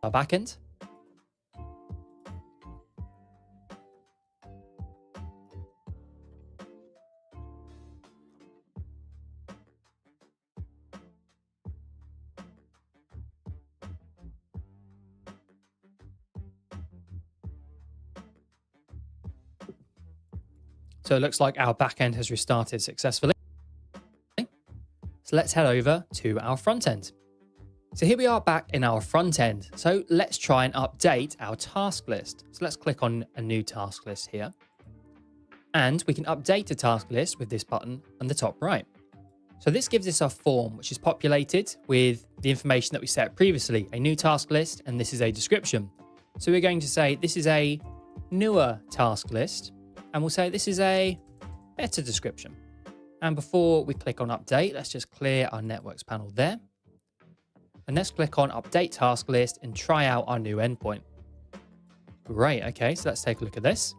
our backend. So it looks like our backend has restarted successfully. So let's head over to our front end. So here we are back in our front end. So let's try and update our task list. So let's click on a new task list here. And we can update a task list with this button on the top right. So this gives us a form which is populated with the information that we set previously, a new task list, and this is a description. So we're going to say this is a newer task list, and we'll say this is a better description. And before we click on update, let's just clear our networks panel there. And let's click on update task list and try out our new endpoint. Great, okay, so let's take a look at this.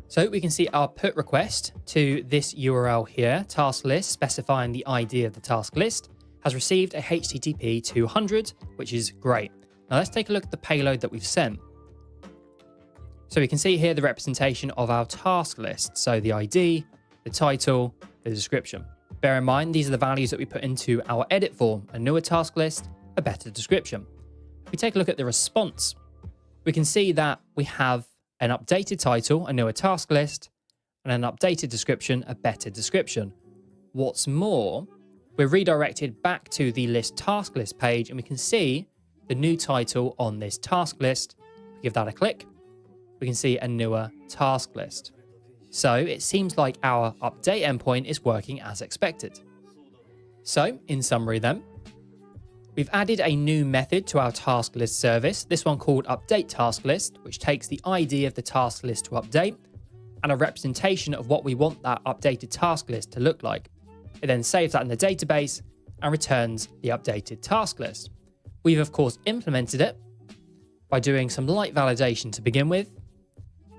So we can see our put request to this URL here, task list, specifying the ID of the task list, has received a HTTP 200, which is great. Now let's take a look at the payload that we've sent. So we can see here the representation of our task list. So the ID, the title, the description. Bear in mind, these are the values that we put into our edit form, a newer task list, a better description. If we take a look at the response, we can see that we have an updated title, a newer task list, and an updated description, a better description. What's more, we're redirected back to the list task list page, and we can see the new title on this task list. If we give that a click, we can see a newer task list. So it seems like our update endpoint is working as expected. So in summary then, we've added a new method to our task list service, this one called update task list, which takes the ID of the task list to update and a representation of what we want that updated task list to look like. It then saves that in the database and returns the updated task list. We've of course implemented it by doing some light validation to begin with,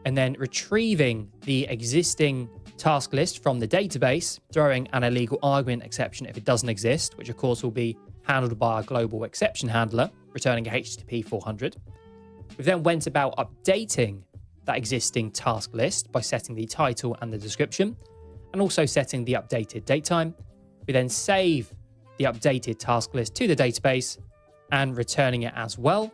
and then retrieving the existing task list from the database, throwing an illegal argument exception if it doesn't exist, which of course will be handled by our global exception handler, returning a HTTP 400. We then went about updating that existing task list by setting the title and the description, and also setting the updated date time. We then save the updated task list to the database and returning it as well.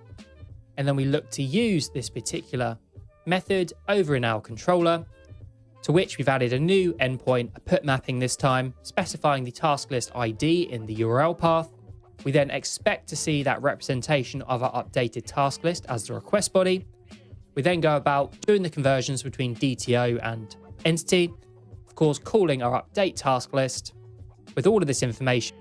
And then we look to use this particular method over in our controller, to which we've added a new endpoint, a put mapping this time, specifying the task list ID in the URL path. We then expect to see that representation of our updated task list as the request body. We then go about doing the conversions between DTO and entity, of course calling our update task list with all of this information.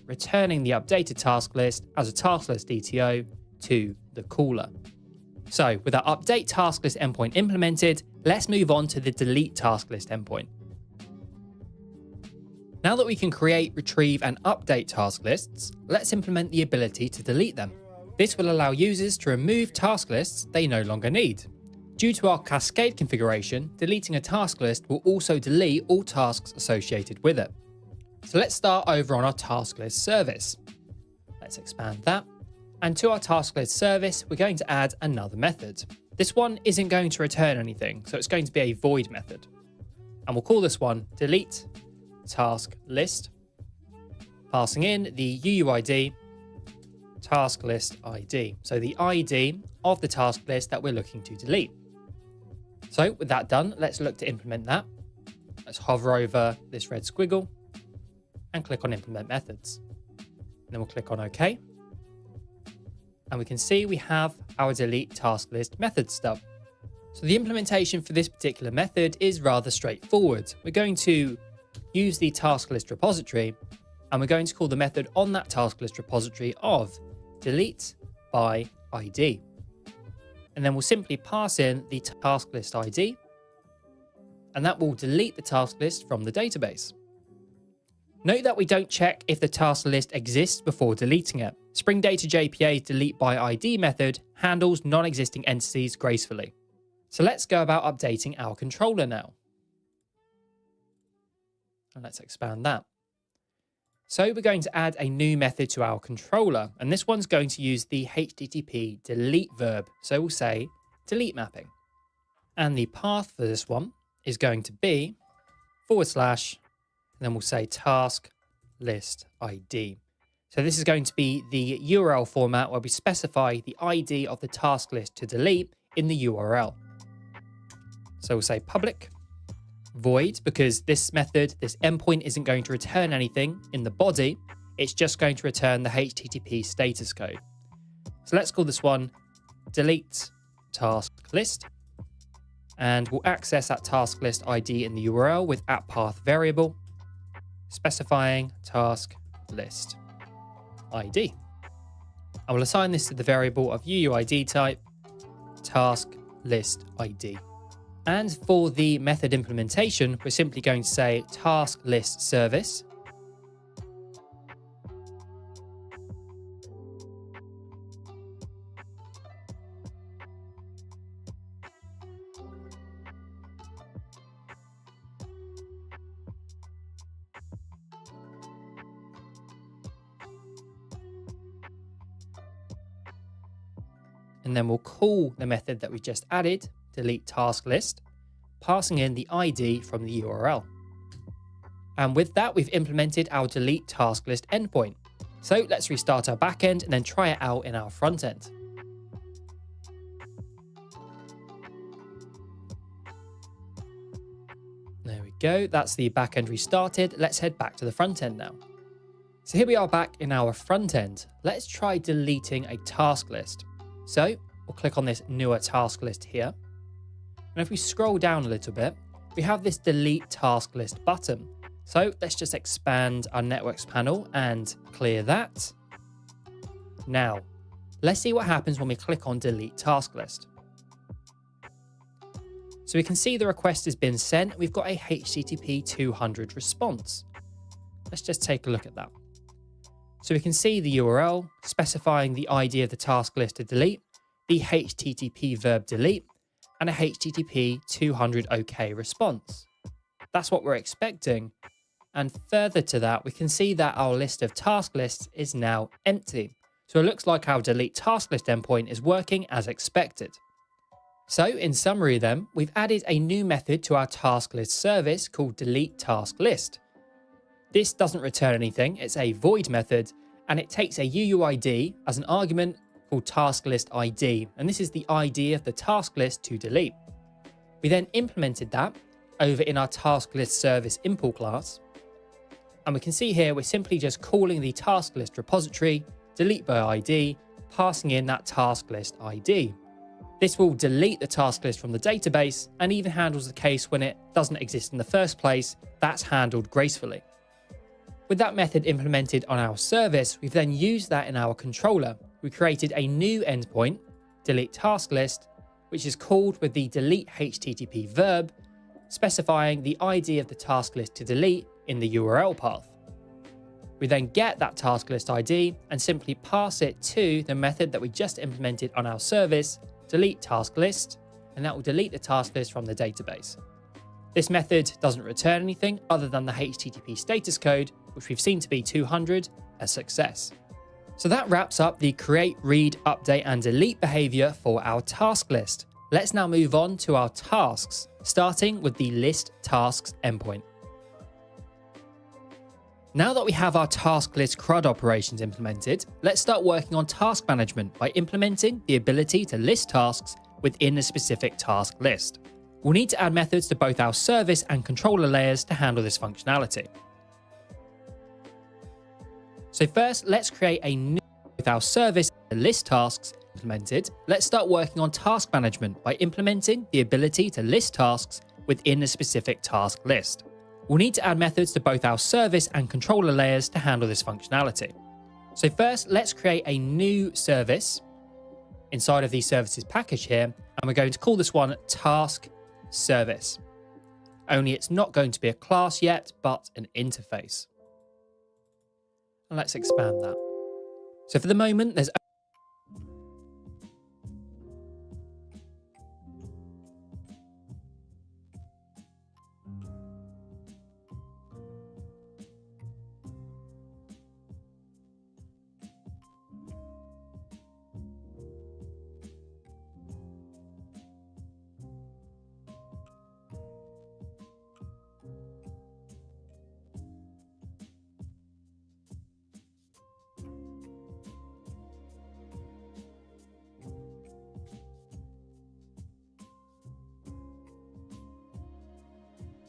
Returning the updated task list as a task list DTO to the caller. So with our update task list endpoint implemented, let's move on to the delete task list endpoint. Now that we can create, retrieve, and update task lists, let's implement the ability to delete them. This will allow users to remove task lists they no longer need. Due to our cascade configuration, deleting a task list will also delete all tasks associated with it. So let's start over on our task list service. Let's expand that. And to our task list service, we're going to add another method. This one isn't going to return anything, so it's going to be a void method. And we'll call this one delete task list, passing in the UUID task list ID. So the ID of the task list that we're looking to delete. So with that done, let's look to implement that. Let's hover over this red squiggle and click on implement methods. And then we'll click on OK. And we can see we have our delete task list method stub. So the implementation for this particular method is rather straightforward. We're going to use the task list repository, and we're going to call the method on that task list repository of delete by ID. And then we'll simply pass in the task list ID, and that will delete the task list from the database. Note that we don't check if the task list exists before deleting it. Spring Data JPA's delete by ID method handles non-existing entities gracefully. So let's go about updating our controller now. And let's expand that. So we're going to add a new method to our controller, and this one's going to use the HTTP delete verb. So we'll say delete mapping. And the path for this one is going to be / and then we'll say task list ID. So this is going to be the URL format where we specify the ID of the task list to delete in the URL. So we'll say public void, because this method, this endpoint, isn't going to return anything in the body. It's just going to return the HTTP status code. So let's call this one delete task list. And we'll access that task list ID in the URL with @path variable, specifying task list ID. I will assign this to the variable of UUID type, task list ID. And for the method implementation, we're simply going to say task list service. And then we'll call the method that we just added, delete task list, passing in the ID from the URL. And with that, we've implemented our delete task list endpoint. So let's restart our backend and then try it out in our front end. There we go. That's the backend restarted. Let's head back to the front end now. So here we are back in our front end. Let's try deleting a task list. So we'll click on this newer task list here. And if we scroll down a little bit, we have this delete task list button. So let's just expand our networks panel and clear that. Now, let's see what happens when we click on delete task list. So we can see the request has been sent. We've got a HTTP 200 response. Let's just take a look at that. So we can see the URL specifying the ID of the task list to delete, the HTTP verb delete, and a HTTP 200 OK response. That's what we're expecting. And further to that, we can see that our list of task lists is now empty. So it looks like our delete task list endpoint is working as expected. So in summary then, we've added a new method to our task list service called delete task list. This doesn't return anything, it's a void method, and it takes a UUID as an argument called task list ID, and this is the ID of the task list to delete. We then implemented that over in our task list service import class, and we can see here we're simply just calling the task list repository, delete by ID, passing in that task list ID. This will delete the task list from the database and even handles the case when it doesn't exist in the first place. That's handled gracefully. With that method implemented on our service, we've then used that in our controller. We created a new endpoint, delete task list, which is called with the delete HTTP verb, specifying the ID of the task list to delete in the URL path. We then get that task list ID and simply pass it to the method that we just implemented on our service, delete task list, and that will delete the task list from the database. This method doesn't return anything other than the HTTP status code, which we've seen to be 200, a success. So that wraps up the create, read, update, and delete behavior for our task list. Let's now move on to our tasks, starting with the list tasks endpoint. Now that we have our task list CRUD operations implemented, let's start working on task management by implementing the ability to list tasks within a specific task list. We'll need to add methods to both our service and controller layers to handle this functionality. So first, let's create a new with our service and list tasks implemented. Let's start working on task management by implementing the ability to list tasks within a specific task list. We'll need to add methods to both our service and controller layers to handle this functionality. So first, let's create a new service inside of the services package here, and we're going to call this one task service. Only it's not going to be a class yet, but an interface. And let's expand that. So for the moment, there's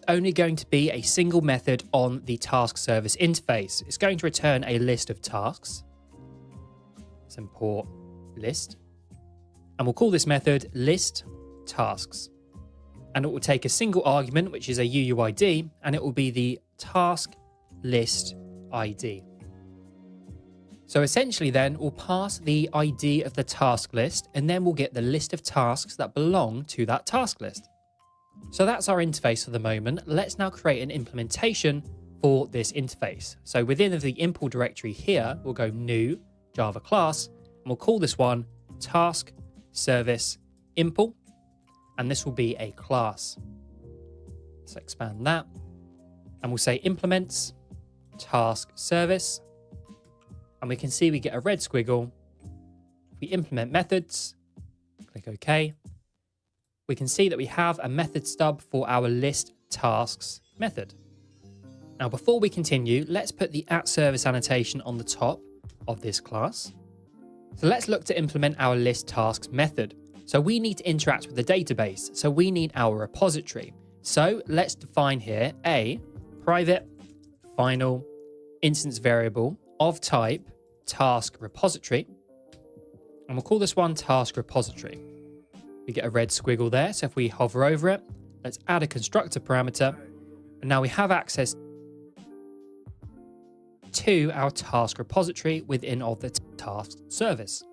only going to be a single method on the task service interface. It's going to return a list of tasks. Let's import list. And we'll call this method list tasks. And it will take a single argument, which is a UUID, and it will be the task list ID. So essentially then we'll pass the ID of the task list, and then we'll get the list of tasks that belong to that task list. So that's our interface for the moment. Let's now create an implementation for this interface. So within the import directory here, we'll go new Java class, and we'll call this one task service import, and this will be a class. Let's expand that, and we'll say implements task service, and we can see we get a red squiggle. If we implement methods, click OK, we can see that we have a method stub for our list tasks method. Now, before we continue, let's put the @service annotation on the top of this class. So let's look to implement our list tasks method. So we need to interact with the database. So we need our repository. So let's define here a private final instance variable of type task repository. And we'll call this one task repository. We get a red squiggle there. So if we hover over it, let's add a constructor parameter. And now we have access to our task repository within of the task service.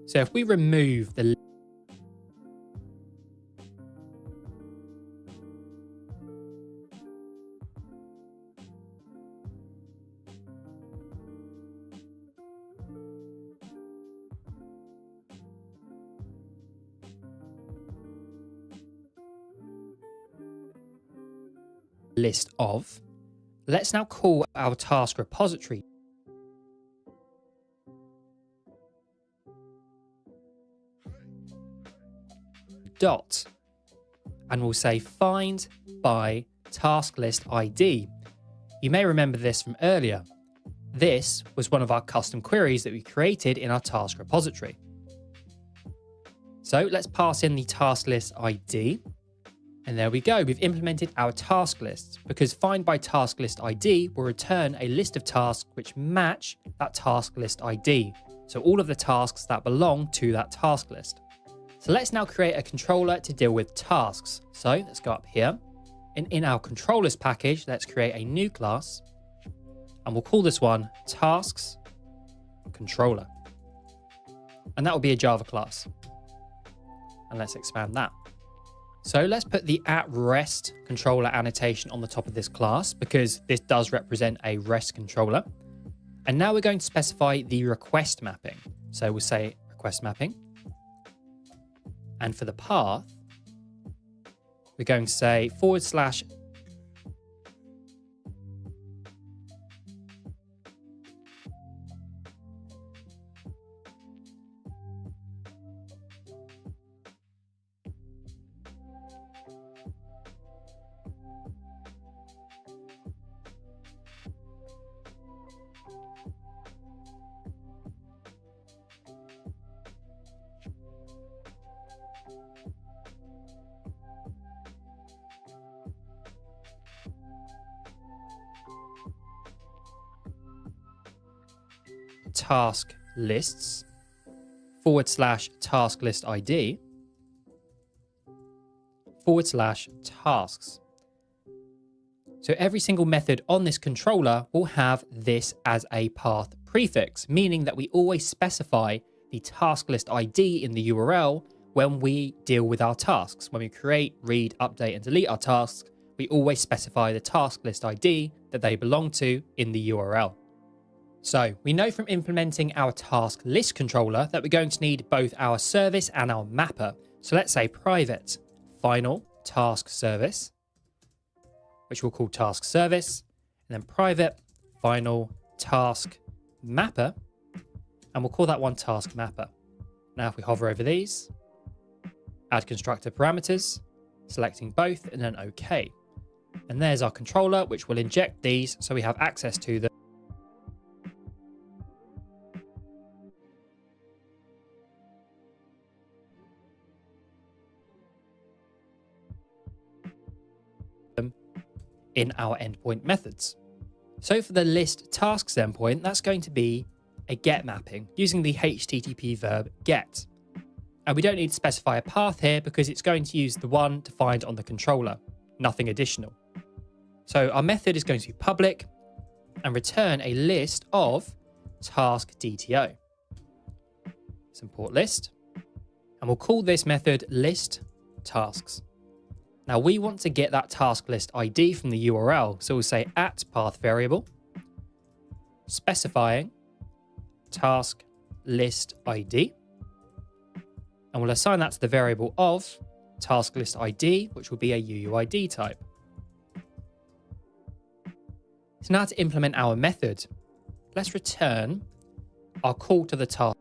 So if we remove the list of, let's now call our task repository dot, and we'll say find by task list ID. You may remember this from earlier. This was one of our custom queries that we created in our task repository. So let's pass in the task list ID. And there we go, we've implemented our task lists, because find by task list ID will return a list of tasks which match that task list ID. So all of the tasks that belong to that task list. So let's now create a controller to deal with tasks. So let's go up here, and in our controllers package, let's create a new class, and we'll call this one tasks controller. And that will be a Java class. And let's expand that. So let's put the @REST controller annotation on the top of this class, because this does represent a REST controller. And now we're going to specify the request mapping. So we'll say request mapping. And for the path, we're going to say /. task lists / task list ID / tasks. So every single method on this controller will have this as a path prefix, meaning that we always specify the task list ID in the URL when we deal with our tasks. When we create, read, update, and delete our tasks, we always specify the task list ID that they belong to in the URL. So we know from implementing our task list controller that we're going to need both our service and our mapper. So let's say private final task service, which we'll call task service, and then private final task mapper, and we'll call that one task mapper. Now, if we hover over these, add constructor parameters, selecting both, and then OK. And there's our controller, which will inject these so we have access to them. In our endpoint methods. So for the list tasks endpoint, that's going to be a get mapping using the HTTP verb get. And we don't need to specify a path here because it's going to use the one defined on the controller, nothing additional. So our method is going to be public and return a list of task DTO. Let's import list, and we'll call this method list tasks. Now we want to get that task list ID from the URL. So we'll say at path variable, specifying task list ID. And we'll assign that to the variable of task list ID, which will be a UUID type. So now to implement our method, let's return our call to the task.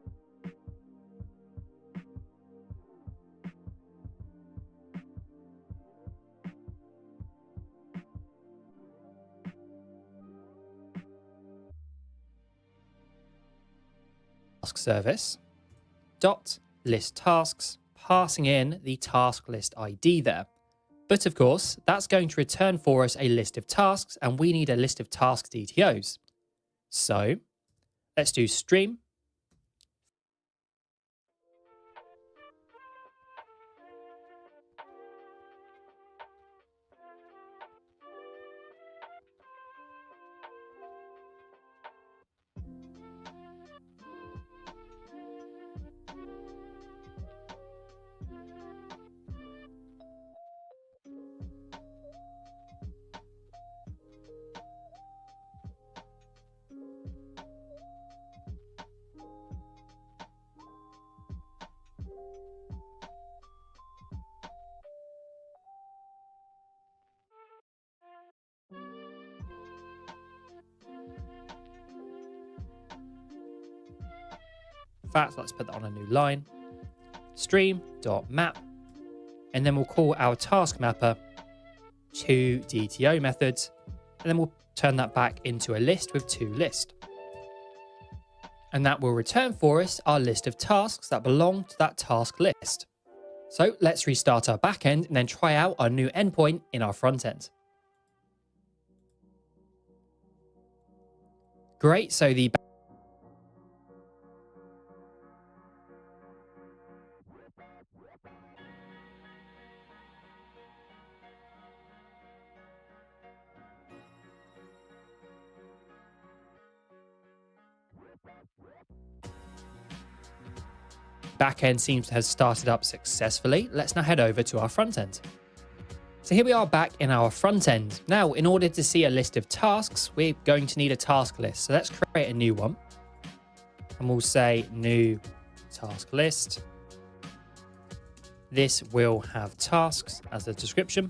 Service dot list tasks, passing in the task list ID there. But of course, that's going to return for us a list of tasks, and we need a list of task DTOs. So let's do stream In fact, let's put that on a new line, stream.map, and then we'll call our task mapper to DTO methods, and then we'll turn that back into a list with toList. And that will return for us our list of tasks that belong to that task list. So let's restart our backend and then try out our new endpoint in our front end. Great, so the backend seems to have started up successfully. Let's now head over to our front end. So here we are back in our front end. Now, in order to see a list of tasks, we're going to need a task list. So let's create a new one. And we'll say new task list. This will have tasks as the description.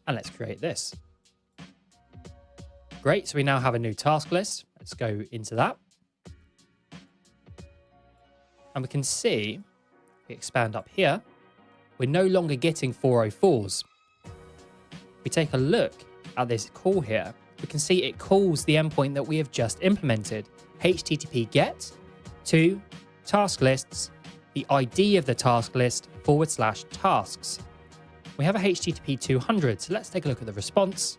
And let's create this. Great, so we now have a new task list. Let's go into that. And we can see, we expand up here, we're no longer getting 404s. If we take a look at this call here, we can see it calls the endpoint that we have just implemented, HTTP get to task lists, the ID of the task list / tasks. We have a HTTP 200, so let's take a look at the response.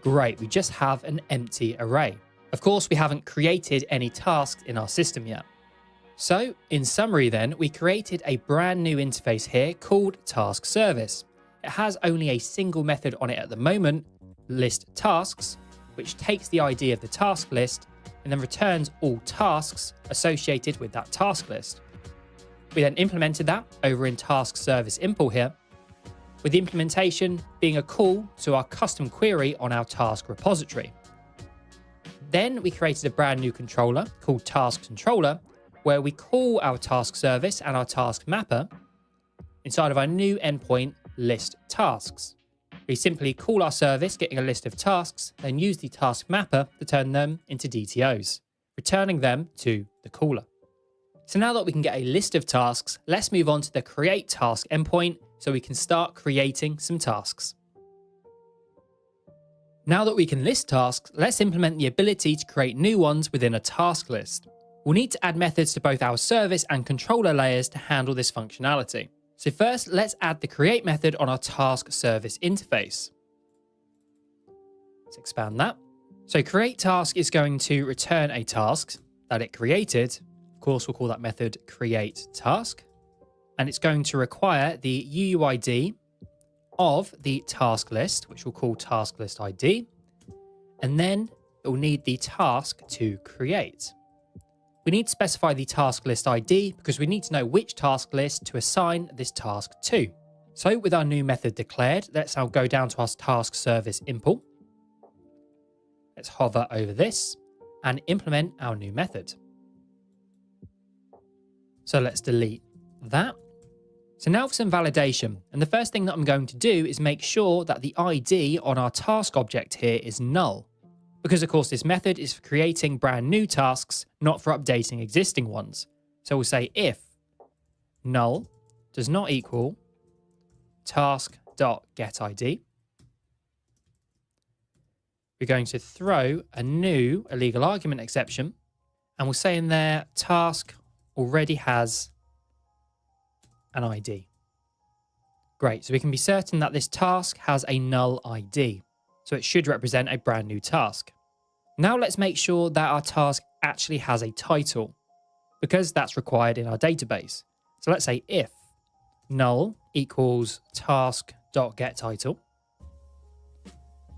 Great, we just have an empty array. Of course, we haven't created any tasks in our system yet. So, in summary then, we created a brand new interface here called Task Service. It has only a single method on it at the moment, list tasks, which takes the ID of the task list and then returns all tasks associated with that task list. We then implemented that over in Task Service import here, with the implementation being a call to our custom query on our task repository. Then we created a brand new controller called Task Controller, where we call our task service and our task mapper inside of our new endpoint list tasks. We simply call our service, getting a list of tasks, then use the task mapper to turn them into DTOs, returning them to the caller. So now that we can get a list of tasks, let's move on to the create task endpoint so we can start creating some tasks. Now that we can list tasks, let's implement the ability to create new ones within a task list. We'll need to add methods to both our service and controller layers to handle this functionality. So first, let's add the create method on our task service interface. Let's expand that. So create task is going to return a task that it created. Of course, we'll call that method create task. And it's going to require the UUID of the task list, which we'll call task list ID. And then it will need the task to create. We need to specify the task list ID because we need to know which task list to assign this task to. So with our new method declared, let's now go down to our task service import. Let's hover over this and implement our new method. So let's delete that. So now for some validation. And the first thing that I'm going to do is make sure that the ID on our task object here is null. Because of course this method is for creating brand new tasks, not for updating existing ones. So we'll say if null does not equal task.getID. We're going to throw a new illegal argument exception, and we'll say in there task already has an ID. Great, so we can be certain that this task has a null ID. So it should represent a brand new task. Now let's make sure that our task actually has a title, because that's required in our database. So let's say if null equals task.getTitle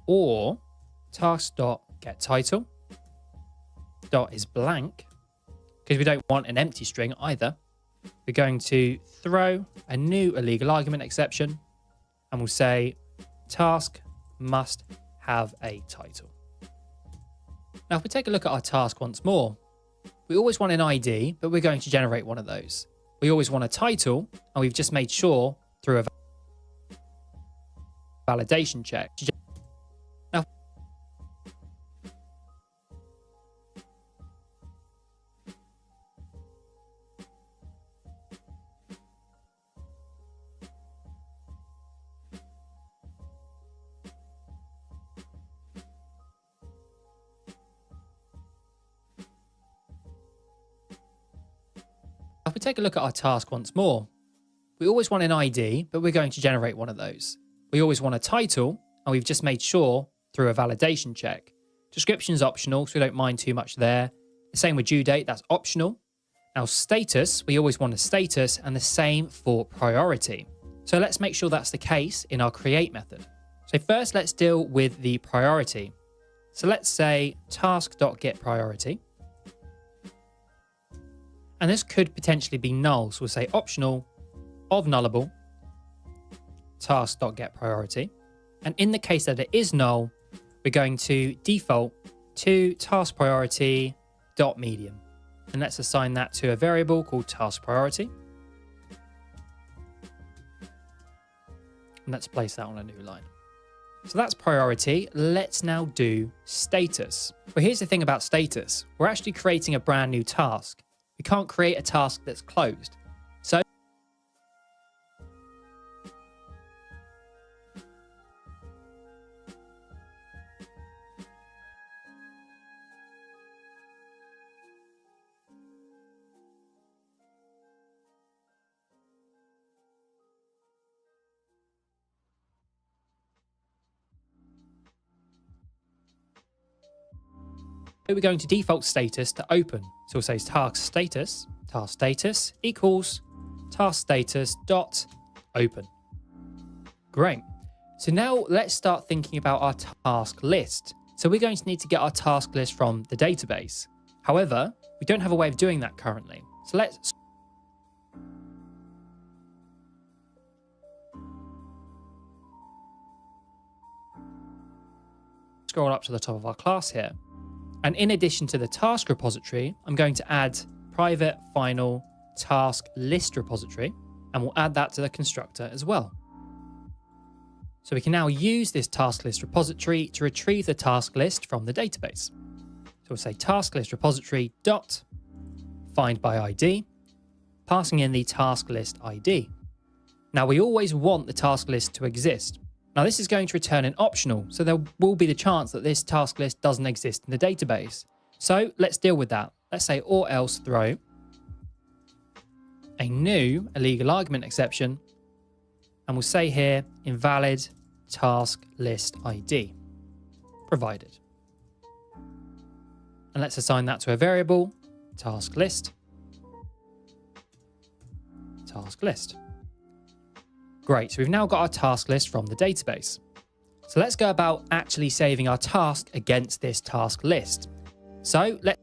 or task.getTitle dot is blank, because we don't want an empty string either. We're going to throw a new illegal argument exception and we'll say task must have a title. Now, if we take a look at our task once more, we always want an ID, but we're going to generate one of those. We always want a title, and we've just made sure through a validation check. Now, if we take a look at our task once more, we always want an ID, but we're going to generate one of those. We always want a title, and we've just made sure through a validation check. Description is optional, so we don't mind too much there. The same with due date, that's optional. Now status, we always want a status, and the same for priority. So let's make sure that's the case in our create method. So first, let's deal with the priority. So let's say task.getPriority. And this could potentially be null. So we'll say optional of nullable task.getPriority. And in the case that it is null, we're going to default to task priority dot medium. And let's assign that to a variable called task priority. And let's place that on a new line. So that's priority. Let's now do status. But here's the thing about status. We're actually creating a brand new task. We can't create a task that's closed. So we're going to default status to open. So we'll say task status equals task status dot open. Great. So now let's start thinking about our task list. So we're going to need to get our task list from the database. However, we don't have a way of doing that currently. So let's scroll up to the top of our class here. And in addition to the task repository, I'm going to add private final task list repository, and we'll add that to the constructor as well. So we can now use this task list repository to retrieve the task list from the database. So we'll say task list repository dot find by ID, passing in the task list ID. Now we always want the task list to exist. Now this is going to return an optional, so there will be the chance that this task list doesn't exist in the database. So let's deal with that. Let's say or else throw a new illegal argument exception, and we'll say here invalid task list ID provided. And let's assign that to a variable, task list. Great, so we've now got our task list from the database. So let's go about actually saving our task against this task list. So let's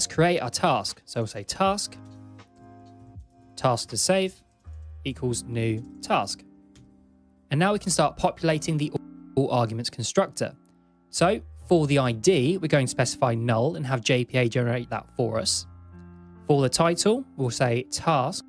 create our task. So we'll say task to save equals new task. And now we can start populating the all arguments constructor. So for the ID, we're going to specify null and have JPA generate that for us. For the title, we'll say task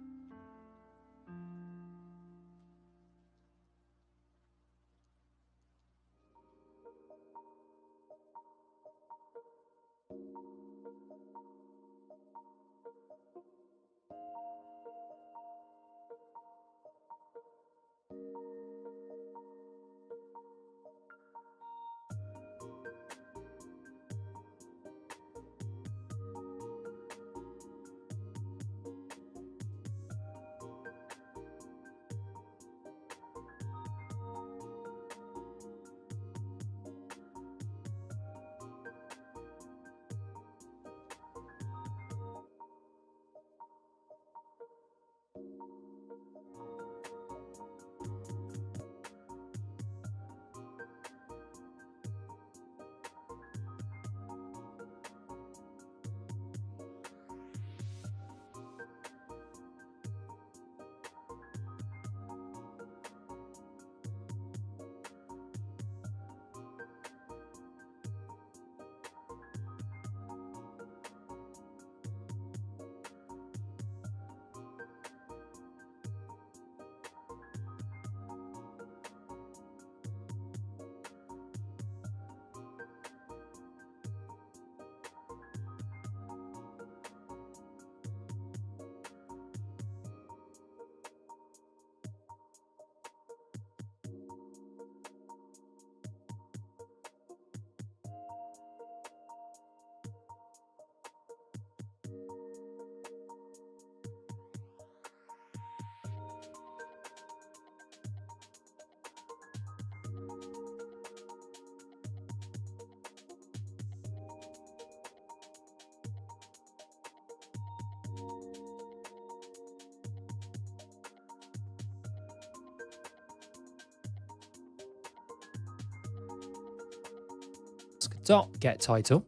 get title.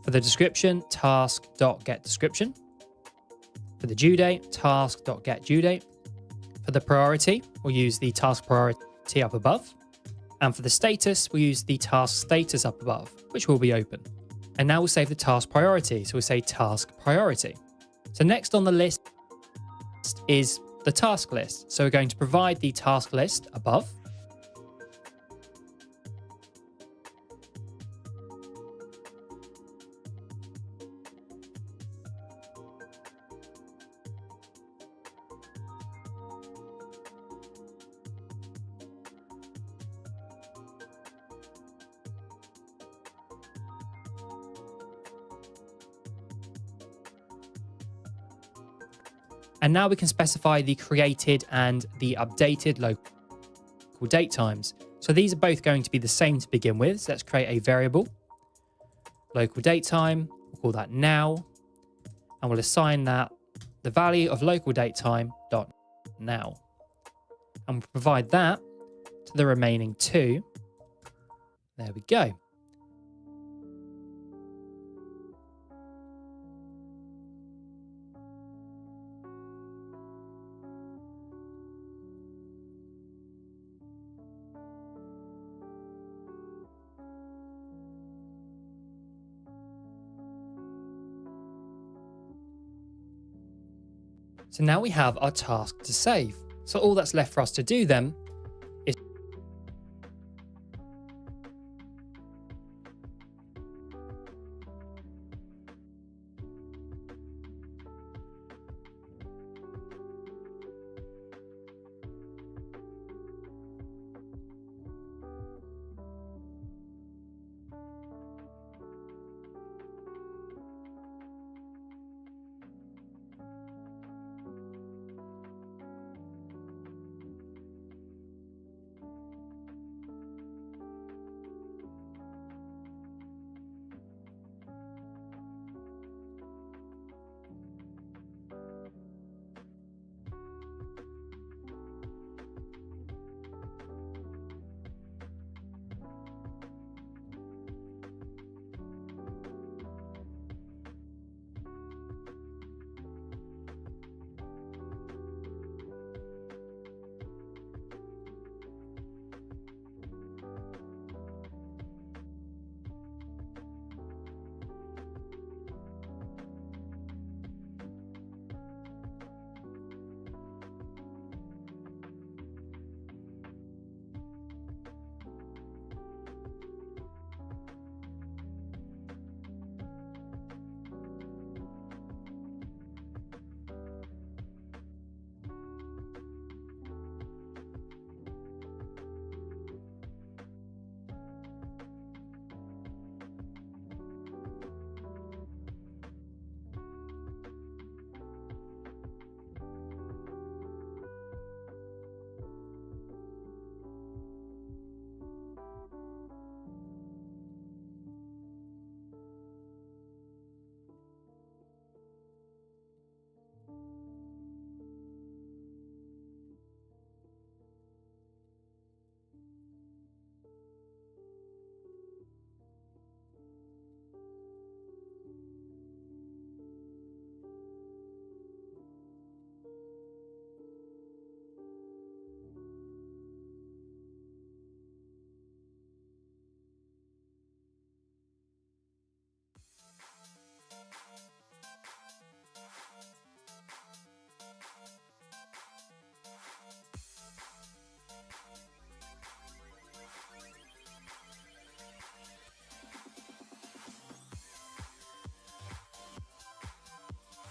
For the description, task.get description. For the due date, task.get due date. For the priority, we'll use the task priority up above. And for the status, we'll use the task status up above, which will be open. And now we'll save the task priority. So we'll say task priority. So next on the list is the task list. So we're going to provide the task list above. And now we can specify the created and the updated local date times. So these are both going to be the same to begin with. So let's create a variable, local date time. We'll call that now. And we'll assign that the value of local date time dot now. And we'll provide that to the remaining two. There we go. So now we have our task to save. So all that's left for us to do then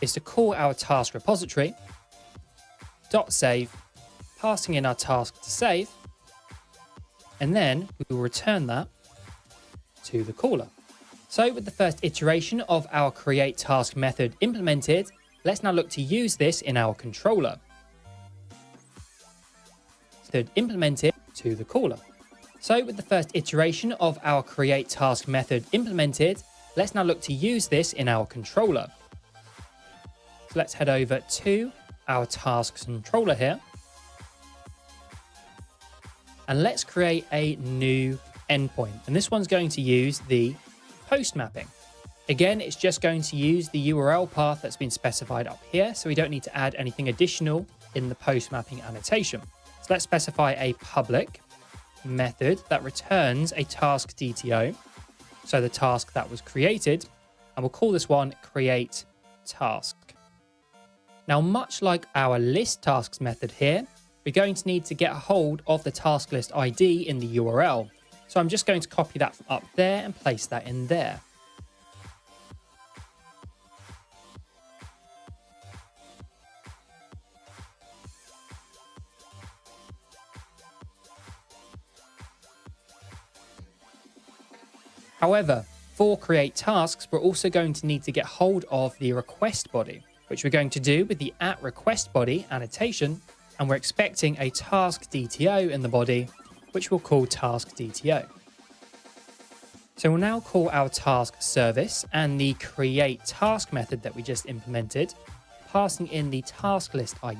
is to call our task repository, .save, passing in our task to save, and then we will return that to the caller. So with the first iteration of our create task method implemented, let's now look to use this in our controller. So implemented to the caller. So with the first iteration of our create task method implemented, let's now look to use this in our controller. So let's head over to our tasks controller here. And let's create a new endpoint. And this one's going to use the post mapping. Again, it's just going to use the URL path that's been specified up here. So we don't need to add anything additional in the post mapping annotation. So let's specify a public method that returns a task DTO. So the task that was created, and we'll call this one create task. Now, much like our list tasks method here, we're going to need to get a hold of the task list ID in the URL. So I'm just going to copy that up there and place that in there. However, for create tasks, we're also going to need to get hold of the request body, which we're going to do with the @request body annotation, and we're expecting a task DTO in the body, which we'll call task DTO. So we'll now call our task service and the create task method that we just implemented, passing in the task list ID.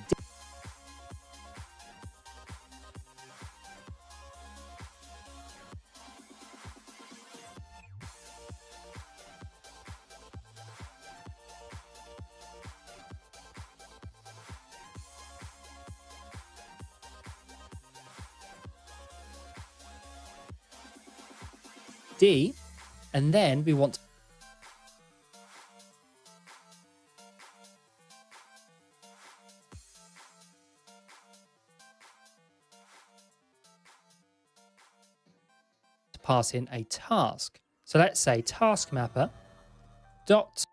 And then we want pass in a task. So let's say task mapper dot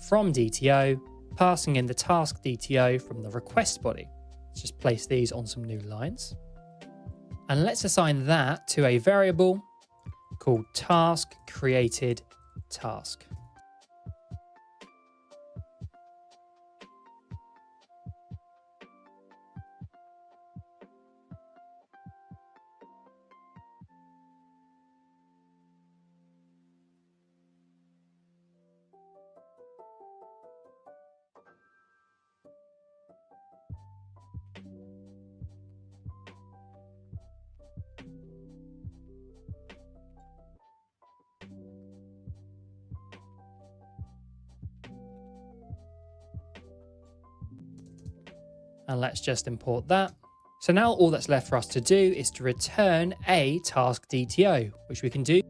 from DTO, passing in the task DTO from the request body. Let's just place these on some new lines. And let's assign that to a variable called task created task. And let's just import that. So now all that's left for us to do is to return a task DTO, which we can do.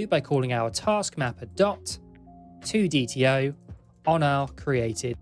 by calling our task mapper dot to DTO on our created.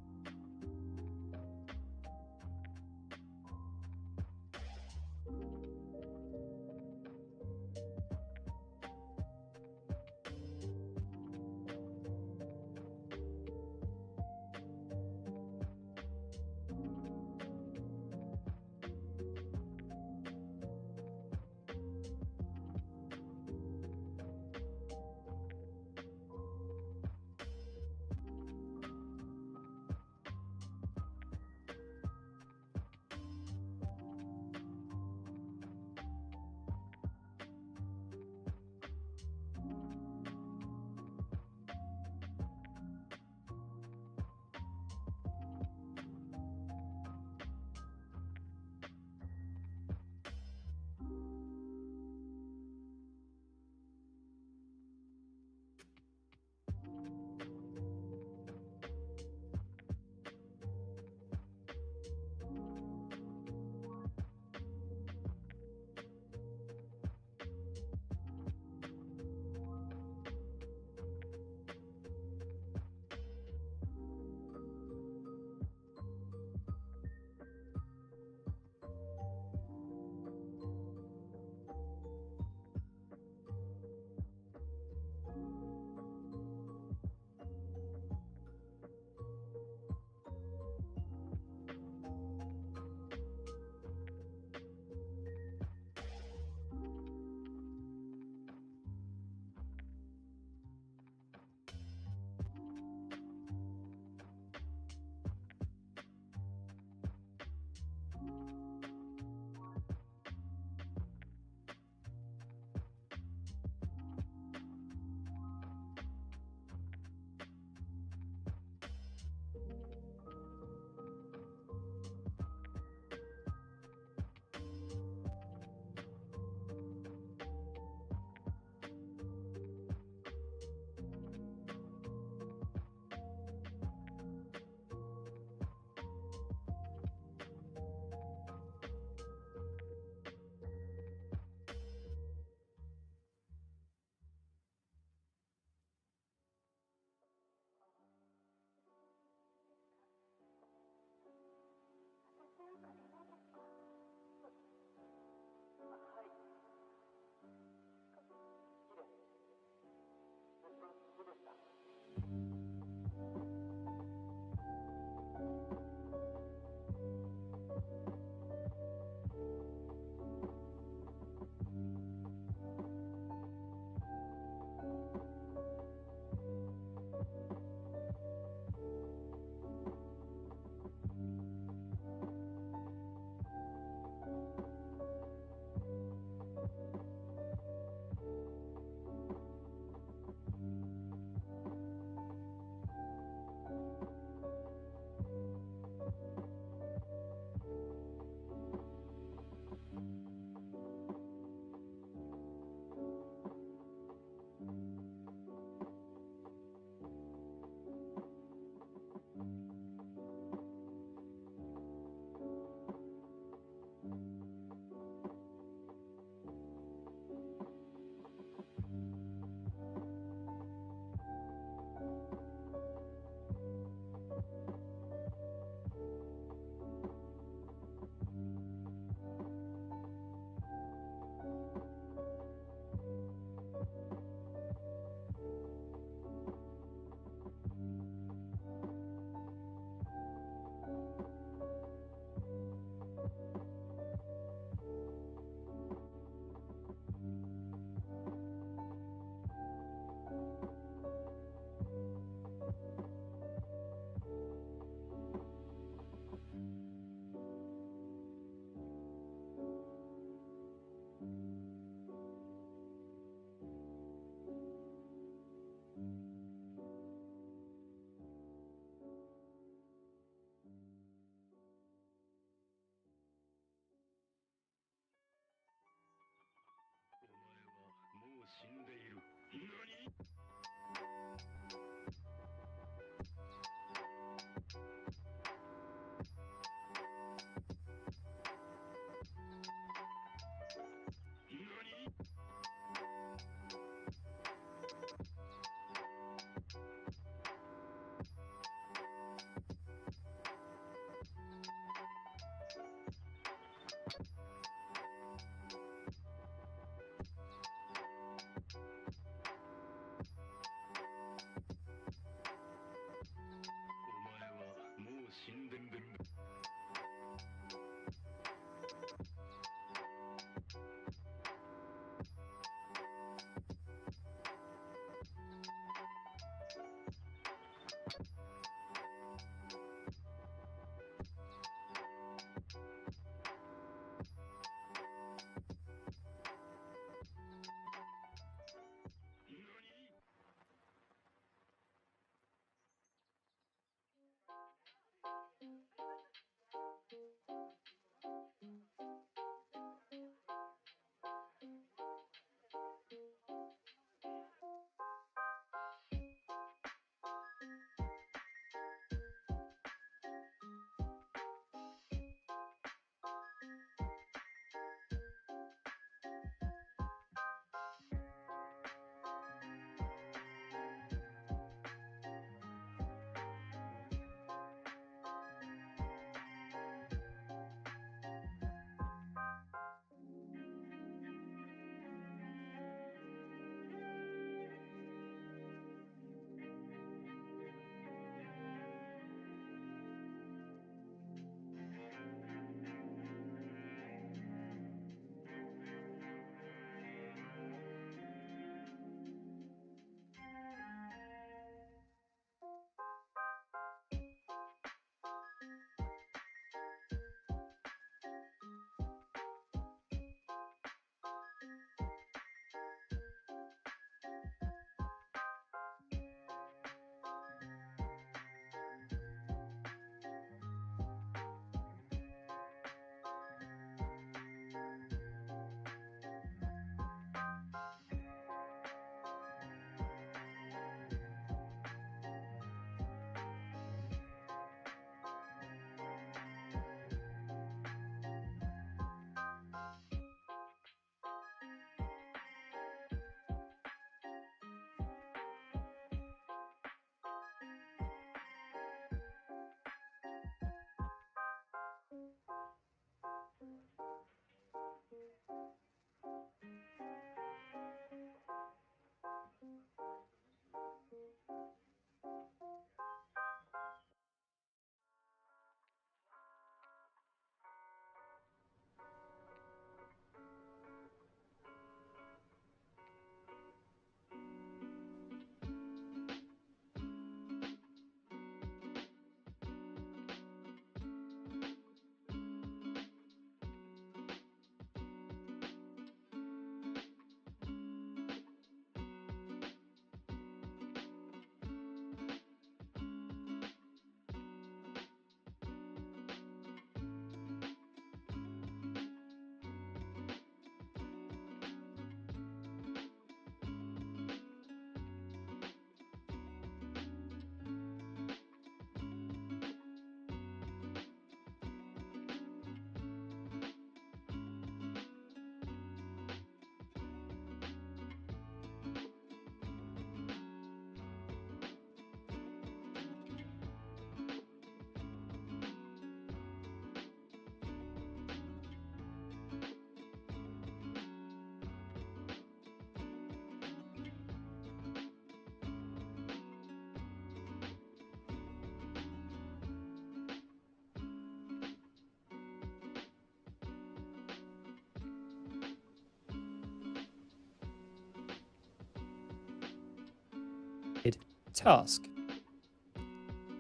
task.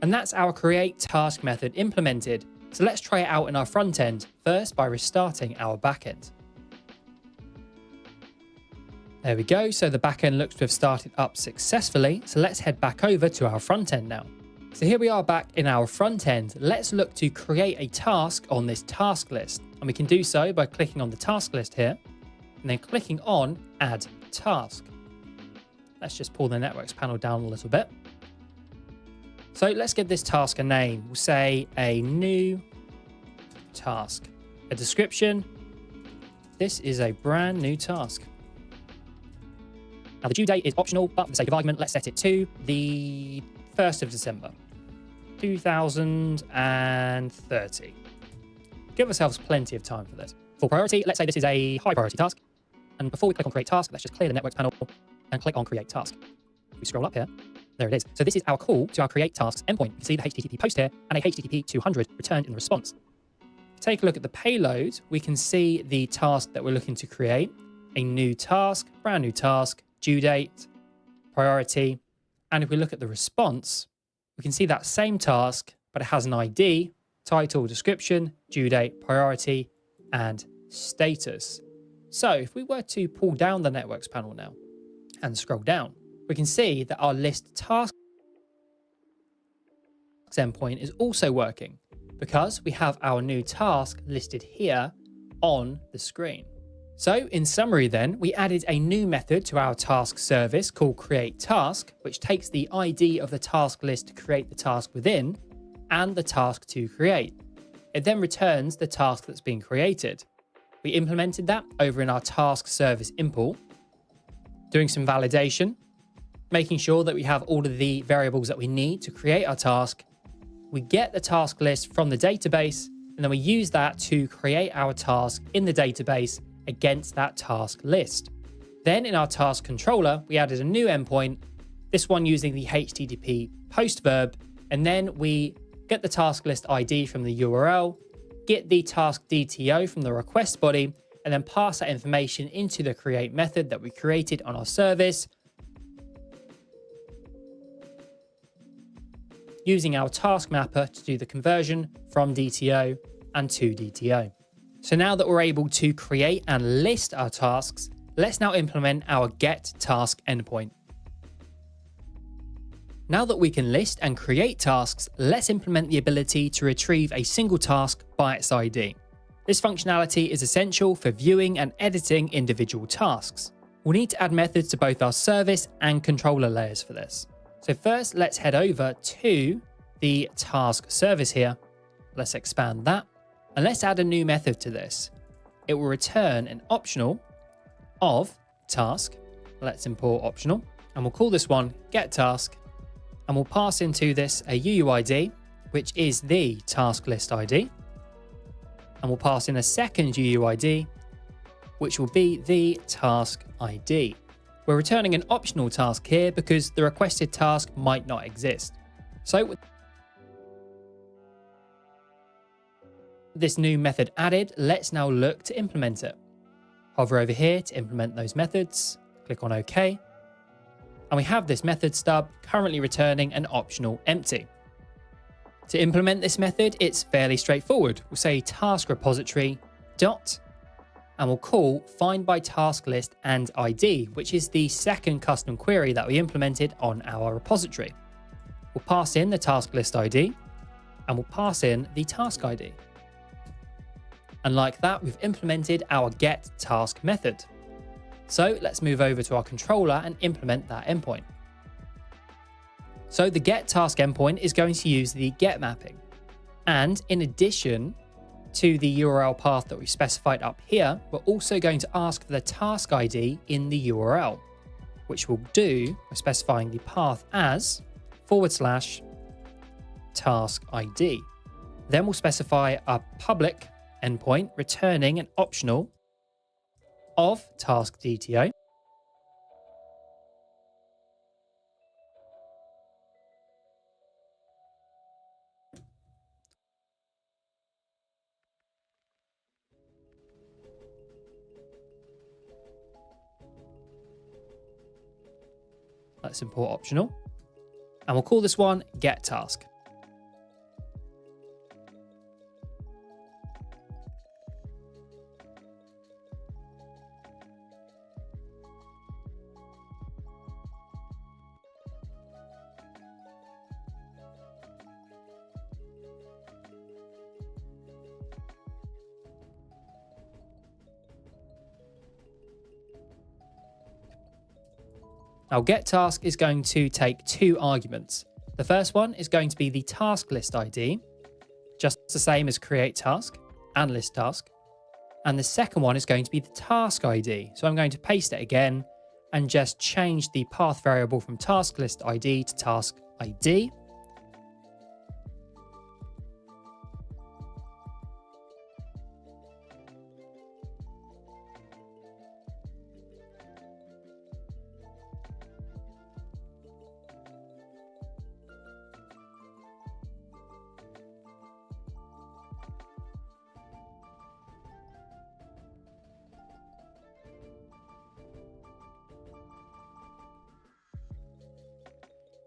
And that's our create task method implemented. So let's try it out in our front end, first by restarting our backend. There we go. So the backend looks to have started up successfully. So let's head back over to our front end now. So here we are back in our front end. Let's look to create a task on this task list. And we can do so by clicking on the task list here and then clicking on add task. Let's just pull the networks panel down a little bit. So let's give this task a name. We'll say a new task. A description. This is a brand new task. Now the due date is optional, but for the sake of argument, let's set it to the 1st of December, 2030. Give ourselves plenty of time for this. For priority, let's say this is a high priority task. And before we click on create task, let's just clear the networks panel and click on create task. If we scroll up here, there it is. So this is our call to our create tasks endpoint. You can see the HTTP post here and a HTTP 200 returned in the response. Take a look at the payload. We can see the task that we're looking to create, a new task, brand new task, due date, priority. And if we look at the response, we can see that same task, but it has an ID, title, description, due date, priority, and status. So if we were to pull down the networks panel now and scroll down, we can see that our list tasks endpoint is also working because we have our new task listed here on the screen. So in summary then, we added a new method to our task service called create task, which takes the ID of the task list to create the task within and the task to create. It then returns the task that's been created. We implemented that over in our task service import, doing some validation, making sure that we have all of the variables that we need to create our task. We get the task list from the database, and then we use that to create our task in the database against that task list. Then in our task controller, we added a new endpoint, this one using the HTTP post verb, and then we get the task list ID from the URL, get the task DTO from the request body, and then pass that information into the create method that we created on our service, using our task mapper to do the conversion from DTO and to DTO. So now that we're able to create and list our tasks, let's now implement our get task endpoint. Now that we can list and create tasks, let's implement the ability to retrieve a single task by its ID. This functionality is essential for viewing and editing individual tasks. We'll need to add methods to both our service and controller layers for this. So first, let's head over to the task service here. Let's expand that. And let's add a new method to this. It will return an optional of task. Let's import optional. And we'll call this one get task. And we'll pass into this a UUID, which is the task list ID. And we'll pass in a second UUID, which will be the task ID. We're returning an optional task here because the requested task might not exist. So with this new method added, let's now look to implement it. Hover over here to implement those methods, click on OK. And we have this method stub currently returning an optional empty. To implement this method, it's fairly straightforward. We'll say task repository dot, and we'll call find by task list and ID, which is the second custom query that we implemented on our repository. We'll pass in the task list ID and we'll pass in the task ID. And like that, we've implemented our get task method. So let's move over to our controller and implement that endpoint. So the get task endpoint is going to use the get mapping. And in addition to the URL path that we specified up here, we're also going to ask for the task ID in the URL, which we'll do by specifying the path as /task ID. Then we'll specify a public endpoint returning an optional of task DTO. Let's import optional. And we'll call this one get task. Now getTask is going to take two arguments. The first one is going to be the task list ID, just the same as create task and list task. And the second one is going to be the task ID. So I'm going to paste it again and just change the path variable from task list ID to task ID.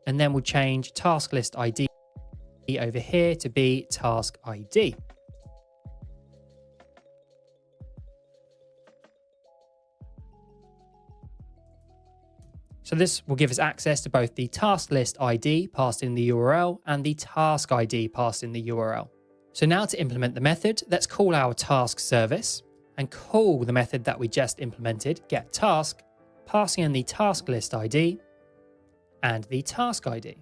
And then we'll change task list ID over here to be task ID. So this will give us access to both the task list ID passed in the URL and the task ID passed in the URL. So now to implement the method, let's call our task service and call the method that we just implemented, getTask, passing in the task list ID and the task ID.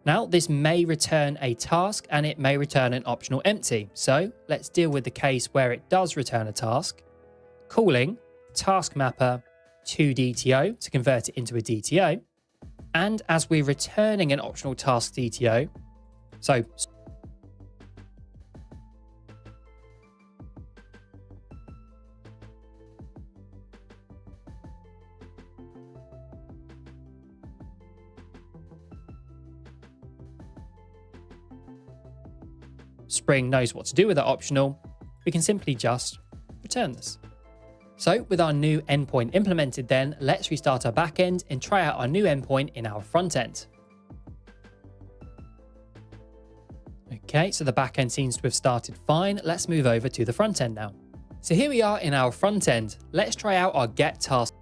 Now this may return a task and it may return an optional empty. So let's deal with the case where it does return a task, calling task mapper to DTO to convert it into a DTO. And as we're returning an optional task DTO, so Spring knows what to do with that optional, we can simply just return this. So with our new endpoint implemented then, let's restart our backend and try out our new endpoint in our front end. Okay, so the backend seems to have started fine. Let's move over to the front end now. So here we are in our front end. Let's try out our get task.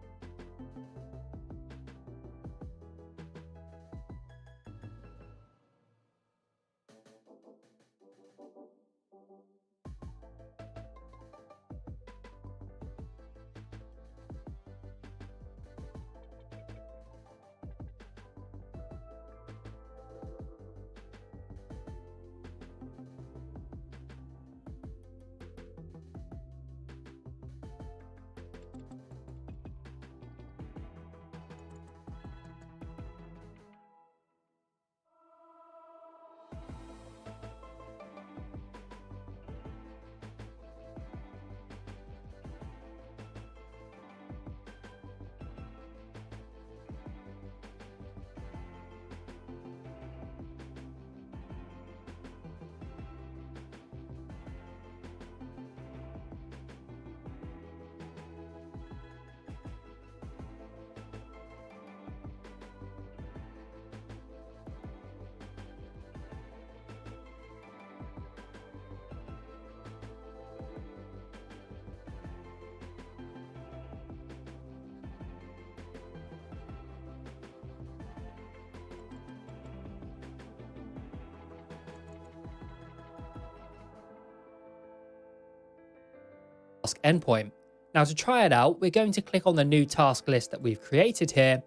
Endpoint. Now to try it out, we're going to click on the new task list that we've created here,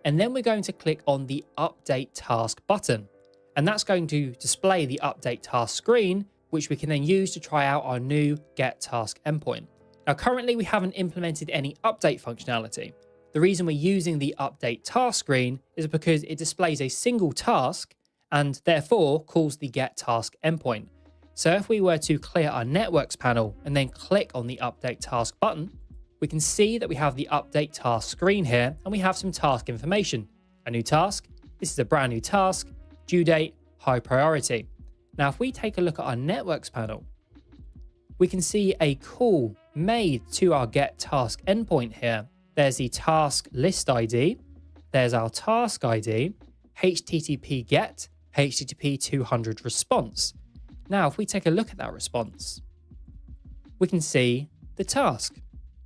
and then we're going to click on the update task button. And that's going to display the update task screen, which we can then use to try out our new get task endpoint. Now currently we haven't implemented any update functionality. The reason we're using the update task screen is because it displays a single task and therefore calls the get task endpoint. So if we were to clear our networks panel and then click on the update task button, we can see that we have the update task screen here and we have some task information. A new task, this is a brand new task, due date, high priority. Now if we take a look at our networks panel, we can see a call made to our get task endpoint here. There's the task list ID, there's our task ID, HTTP get HTTP 200 response. Now, if we take a look at that response, we can see the task.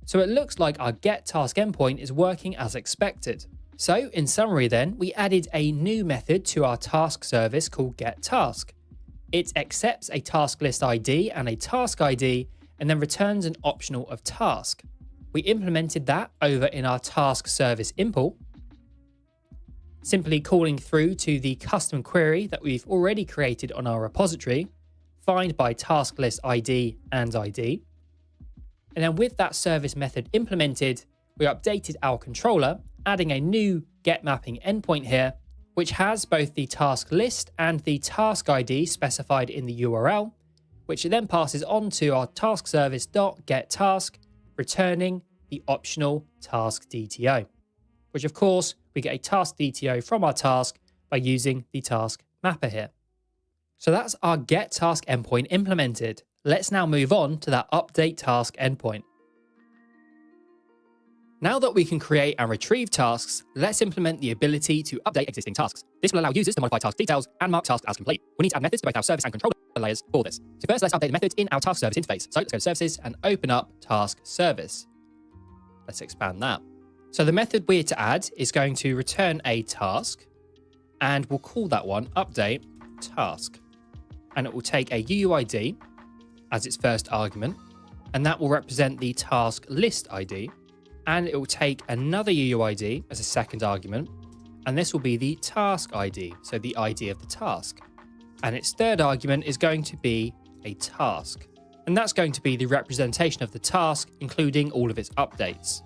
So it looks like our get task endpoint is working as expected. So in summary then, we added a new method to our task service called getTask. It accepts a task list ID and a task ID and then returns an optional of task. We implemented that over in our task service import, simply calling through to the custom query that we've already created on our repository, find by task list ID and ID. And then with that service method implemented, we updated our controller, adding a new get mapping endpoint here, which has both the task list and the task ID specified in the URL, which it then passes on to our task service.getTask, returning the optional task DTO, which of course we get a task DTO from our task by using the task mapper here. So that's our get task endpoint implemented. Let's now move on to that update task endpoint. Now that we can create and retrieve tasks, let's implement the ability to update existing tasks. This will allow users to modify task details and mark tasks as complete. We need to add methods to both our service and controller layers for this. So first, let's update the methods in our task service interface. So let's go to services and open up task service. Let's expand that. So the method we're to add is going to return a task, and we'll call that one update task. And it will take a UUID as its first argument, and that will represent the task list ID. And it will take another UUID as a second argument, and this will be the task ID, so the ID of the task. And its third argument is going to be a task, and that's going to be the representation of the task, including all of its updates.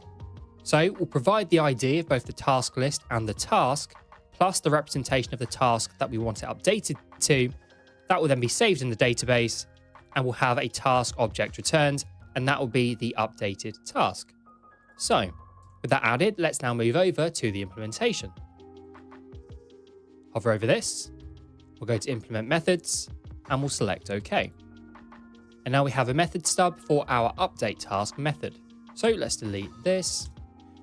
So we'll provide the ID of both the task list and the task, plus the representation of the task that we want it updated to. That will then be saved in the database, and we'll have a task object returned, and that will be the updated task. So with that added, let's now move over to the implementation. Hover over this, we'll go to implement methods, and we'll select OK. And now we have a method stub for our update task method. So let's delete this.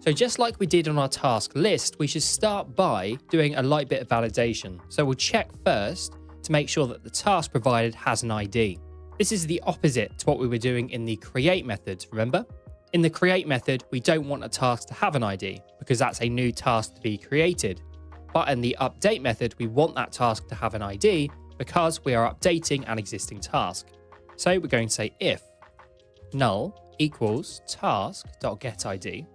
So just like we did on our task list, we should start by doing a light bit of validation. So we'll check first to make sure that the task provided has an ID. This is the opposite to what we were doing in the create method, remember? In the create method, we don't want a task to have an ID because that's a new task to be created. But in the update method, we want that task to have an ID because we are updating an existing task. So we're going to say if null equals task.getID,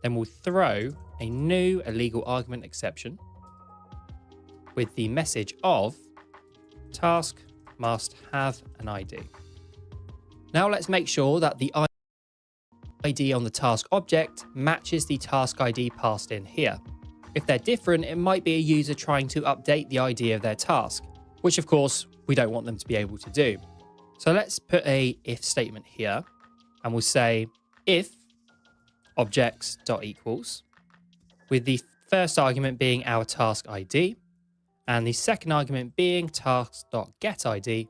then we'll throw a new illegal argument exception with the message of task must have an ID. Now let's make sure that the ID on the task object matches the task ID passed in here. If they're different, it might be a user trying to update the ID of their task, which of course we don't want them to be able to do. So let's put a if statement here, and we'll say if objects.equals, with the first argument being our task ID, and the second argument being task.getID.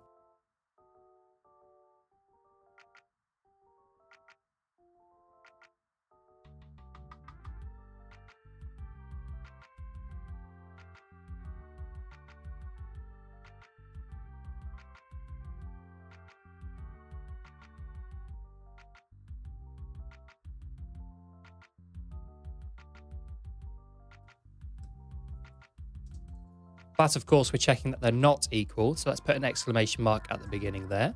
But of course, we're checking that they're not equal. So let's put an exclamation mark at the beginning there.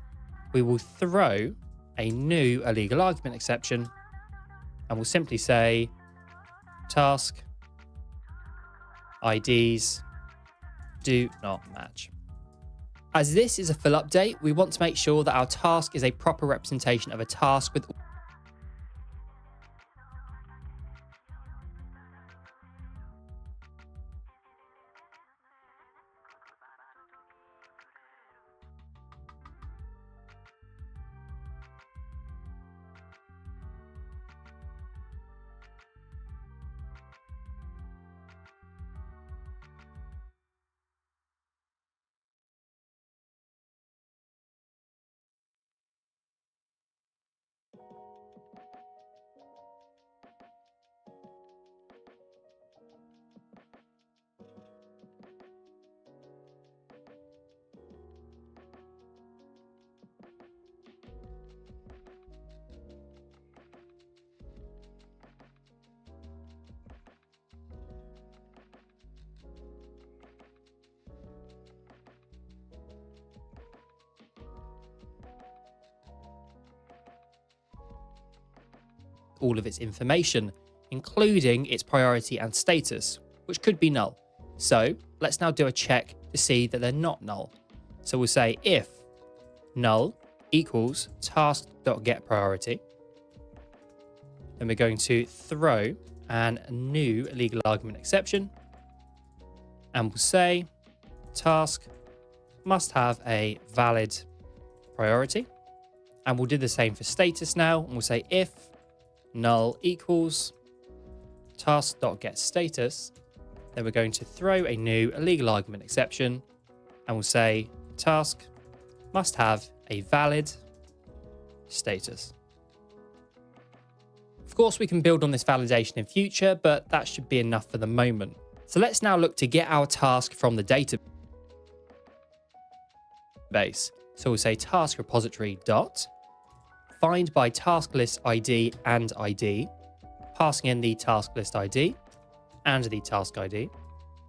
We will throw a new illegal argument exception, and we'll simply say task IDs do not match. As this is a full update, we want to make sure that our task is a proper representation of a task with all of its information, including its priority and status, which could be null. So let's now do a check to see that they're not null. So we'll say if null equals task.getPriority, then we're going to throw a new legal argument exception, and we'll say task must have a valid priority. And we'll do the same for status now, and we'll say if null equals task.getStatus, then we're going to throw a new illegal argument exception, and we'll say task must have a valid status. Of course, we can build on this validation in future, but that should be enough for the moment. So let's now look to get our task from the database. So we'll say task repository dot find by task list ID and ID, passing in the task list ID and the task ID.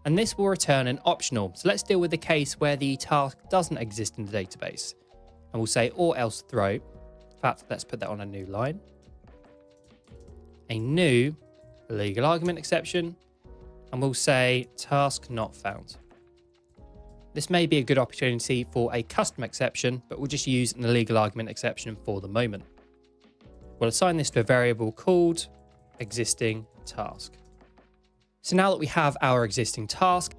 And this will return an optional. So let's deal with the case where the task doesn't exist in the database. And we'll say or else throw. In fact, let's put that on a new line. A new legal argument exception. And we'll say task not found. This may be a good opportunity for a custom exception, but we'll just use an illegal argument exception for the moment. We'll assign this to a variable called existing task. So now that we have our existing task,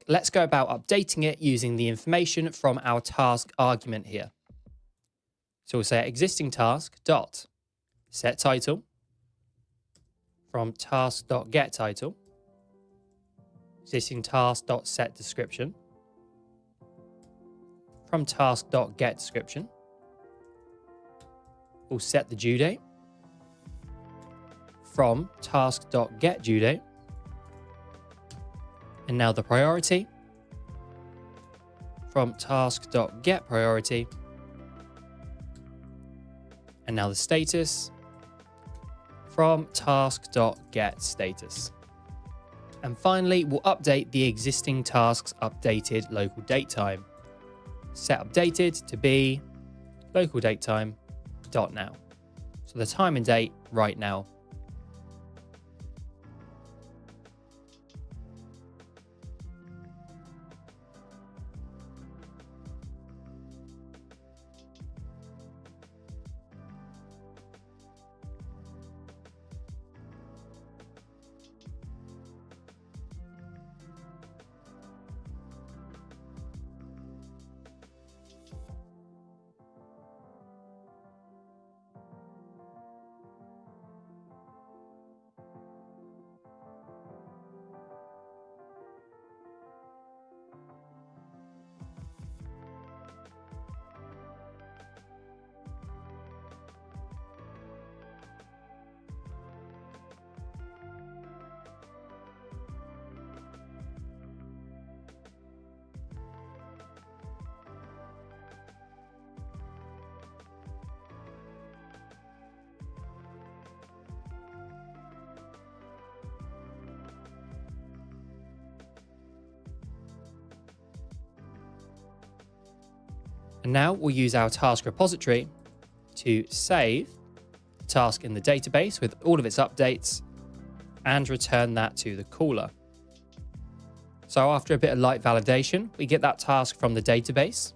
let's go about updating it using the information from our task argument here. So we'll say existing task dot set title from task.getTitle, existing task.set description from task.getDescription. We'll set the due date from task.getDueDate. And now the priority from task.getPriority. And now the status from task.getStatus. And finally, we'll update the existing task's updated local date time. Set updated to be local date time dot now. So the time and date right now. And now we'll use our task repository to save the task in the database with all of its updates and return that to the caller. So after a bit of light validation, we get that task from the database.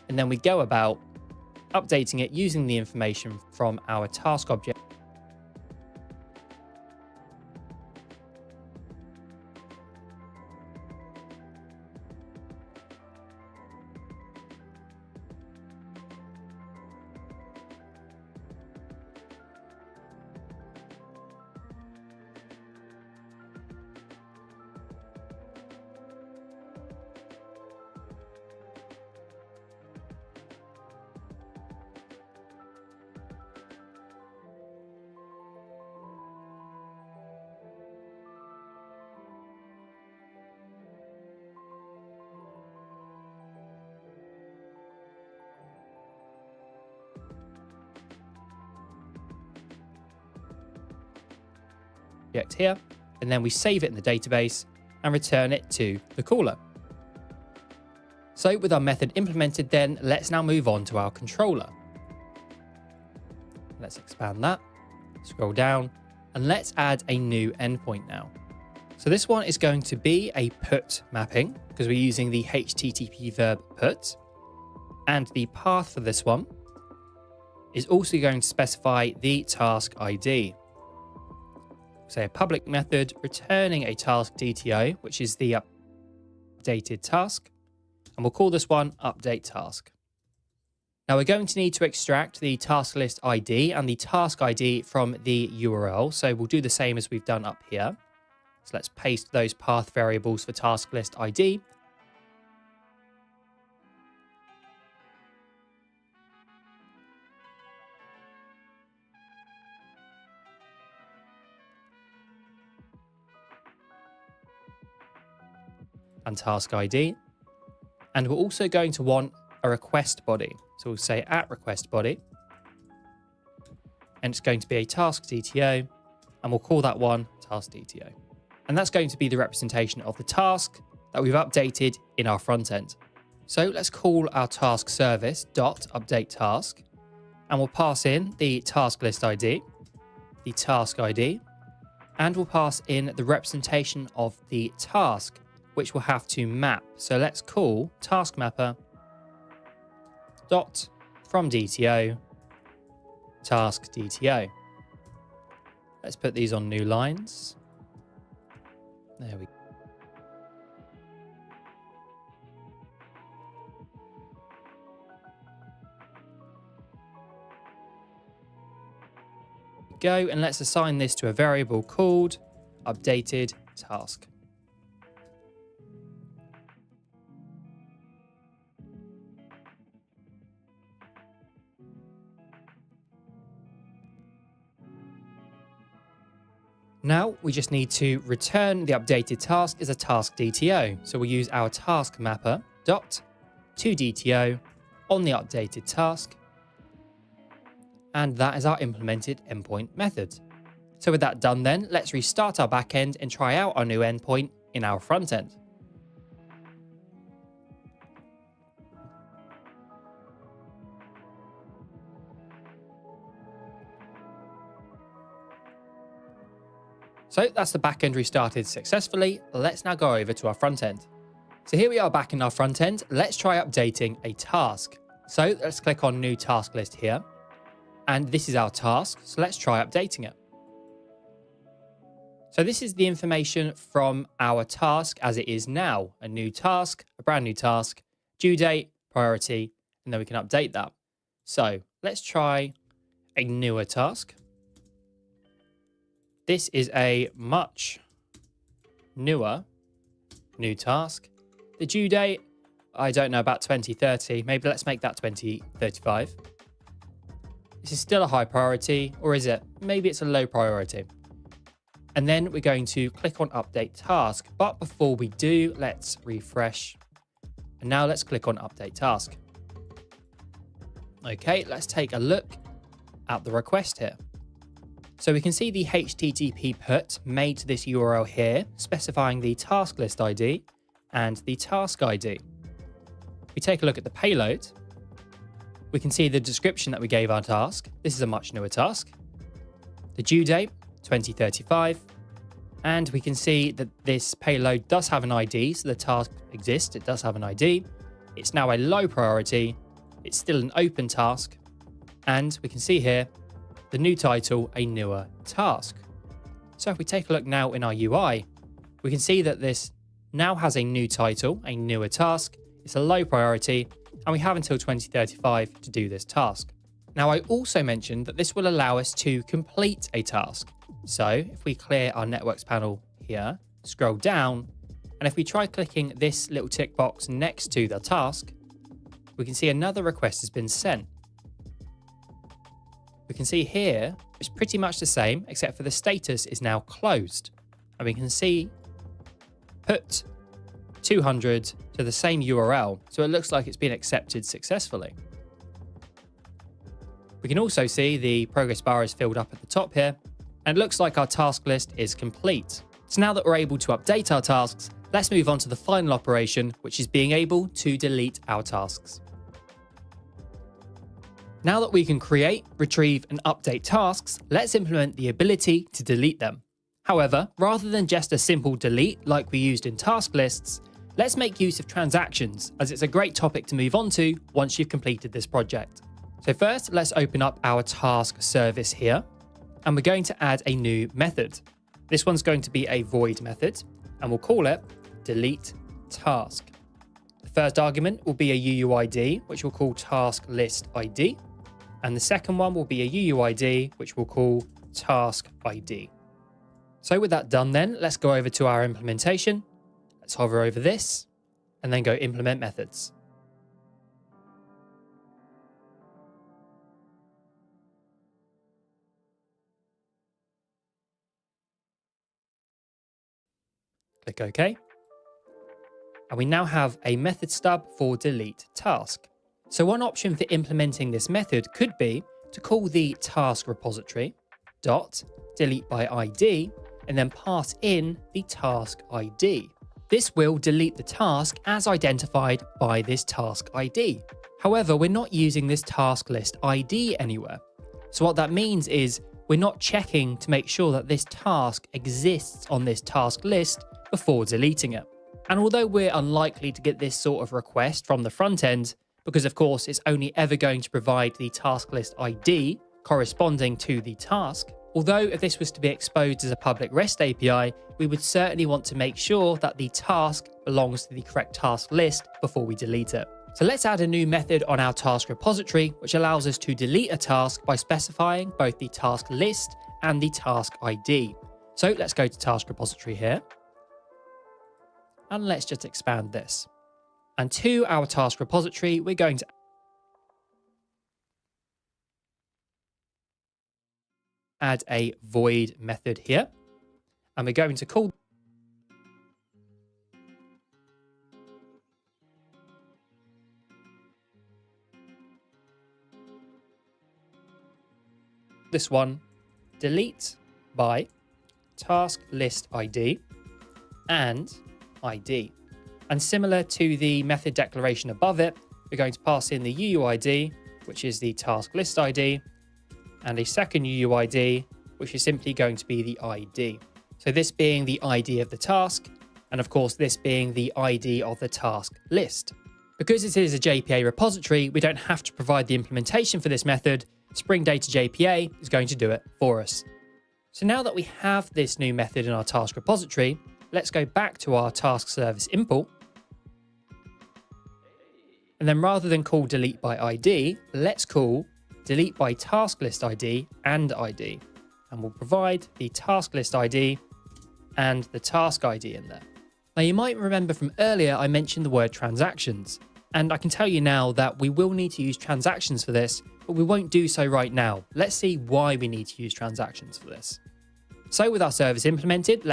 And then we go about updating it using the information from our task object. object here, and then we save it in the database and return it to the caller. So with our method implemented then, let's now move on to our controller. Let's expand that, scroll down, and let's add a new endpoint now. So this one is going to be a put mapping because we're using the HTTP verb put. And the path for this one is also going to specify the task ID. Say a public method returning a task DTO, which is the updated task. And we'll call this one update task. Now we're going to need to extract the task list ID and the task ID from the URL. So we'll do the same as we've done up here. So let's paste those path variables for task list ID. And task ID. And we're also going to want a request body. So we'll say at request body. And it's going to be a task DTO. And we'll call that one task DTO. And that's going to be the representation of the task that we've updated in our front end. So let's call our task service .update task. And we'll pass in the task list ID, the task ID, and we'll pass in the representation of the task, which we'll have to map. So let's call task mapper dot from DTO task DTO. Let's put these on new lines. There we go. And let's assign this to a variable called updated task. Now we just need to return the updated task as a task DTO. So we'll use our task mapper dot to DTO on the updated task. And that is our implemented endpoint method. So with that done then, let's restart our backend and try out our new endpoint in our front end. So that's the backend restarted successfully. Let's now go over to our front end. So here we are back in our front end. Let's try updating a task. So let's click on new task list here. And this is our task. So let's try updating it. So this is the information from our task as it is now. A new task, a brand new task, due date, priority, and then we can update that. So let's try a newer task. This is a much newer new task. The due date, I don't know, about 2030. Maybe let's make that 2035. This is still a high priority, or is it? Maybe it's a low priority. And then we're going to click on update task. But before we do, let's refresh. And now let's click on update task. Okay, let's take a look at the request here. So we can see the HTTP put made to this URL here, specifying the task list ID and the task ID. If we take a look at the payload, we can see the description that we gave our task. This is a much newer task. The due date, 2035. And we can see that this payload does have an ID, so the task exists, it does have an ID. It's now a low priority. It's still an open task. And we can see here, the new title, a newer task. So if we take a look now in our UI, we can see that this now has a new title, a newer task. It's a low priority, and we have until 2035 to do this task. Now, I also mentioned that this will allow us to complete a task. So if we clear our networks panel here, scroll down, and if we try clicking this little tick box next to the task, we can see another request has been sent. We can see here, it's pretty much the same, except for the status is now closed. And we can see put 200 to the same URL. So it looks like it's been accepted successfully. We can also see the progress bar is filled up at the top here. And it looks like our task list is complete. So now that we're able to update our tasks, let's move on to the final operation, which is being able to delete our tasks. Now that we can create, retrieve, and update tasks, let's implement the ability to delete them. However, rather than just a simple delete like we used in task lists, let's make use of transactions, as it's a great topic to move on to once you've completed this project. So first, let's open up our task service here, and we're going to add a new method. This one's going to be a void method, and we'll call it delete task. The first argument will be a UUID, which we'll call task list ID. And the second one will be a UUID, which we'll call task ID. So with that done then, let's go over to our implementation. Let's hover over this and then go implement methods. Click OK. And we now have a method stub for delete task. So one option for implementing this method could be to call the task repository dot delete by ID and then pass in the task ID. This will delete the task as identified by this task ID. However, we're not using this task list ID anywhere. So what that means is we're not checking to make sure that this task exists on this task list before deleting it. And although we're unlikely to get this sort of request from the front end, because of course it's only ever going to provide the task list ID corresponding to the task. Although if this was to be exposed as a public REST API, we would certainly want to make sure that the task belongs to the correct task list before we delete it. So let's add a new method on our task repository, which allows us to delete a task by specifying both the task list and the task ID. So let's go to task repository here. And let's just expand this. And to our task repository, we're going to add a void method here. And we're going to call this one delete by task list ID and ID. And similar to the method declaration above it, we're going to pass in the UUID, which is the task list ID, and a second UUID, which is simply going to be the ID. So this being the ID of the task, and of course this being the ID of the task list. Because it is a JPA repository, we don't have to provide the implementation for this method. Spring Data JPA is going to do it for us. So now that we have this new method in our task repository, let's go back to our task service import. And then rather than call delete by ID, let's call delete by task list ID and ID. And we'll provide the task list ID and the task ID in there. Now you might remember from earlier, I mentioned the word transactions. And I can tell you now that we will need to use transactions for this, but we won't do so right now. Let's see why we need to use transactions for this. So with our service implemented,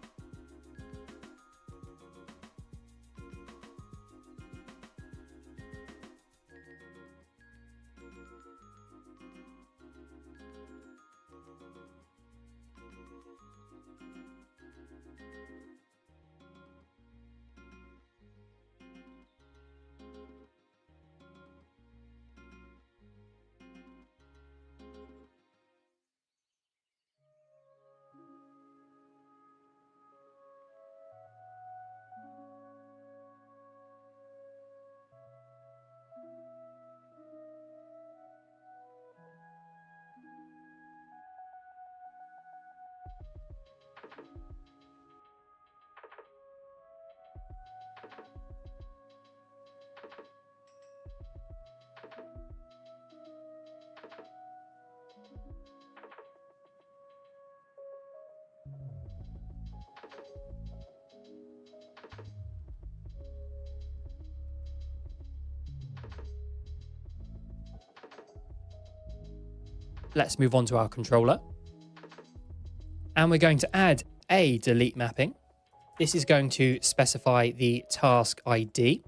let's move on to our controller. And we're going to add a delete mapping. This is going to specify the task ID.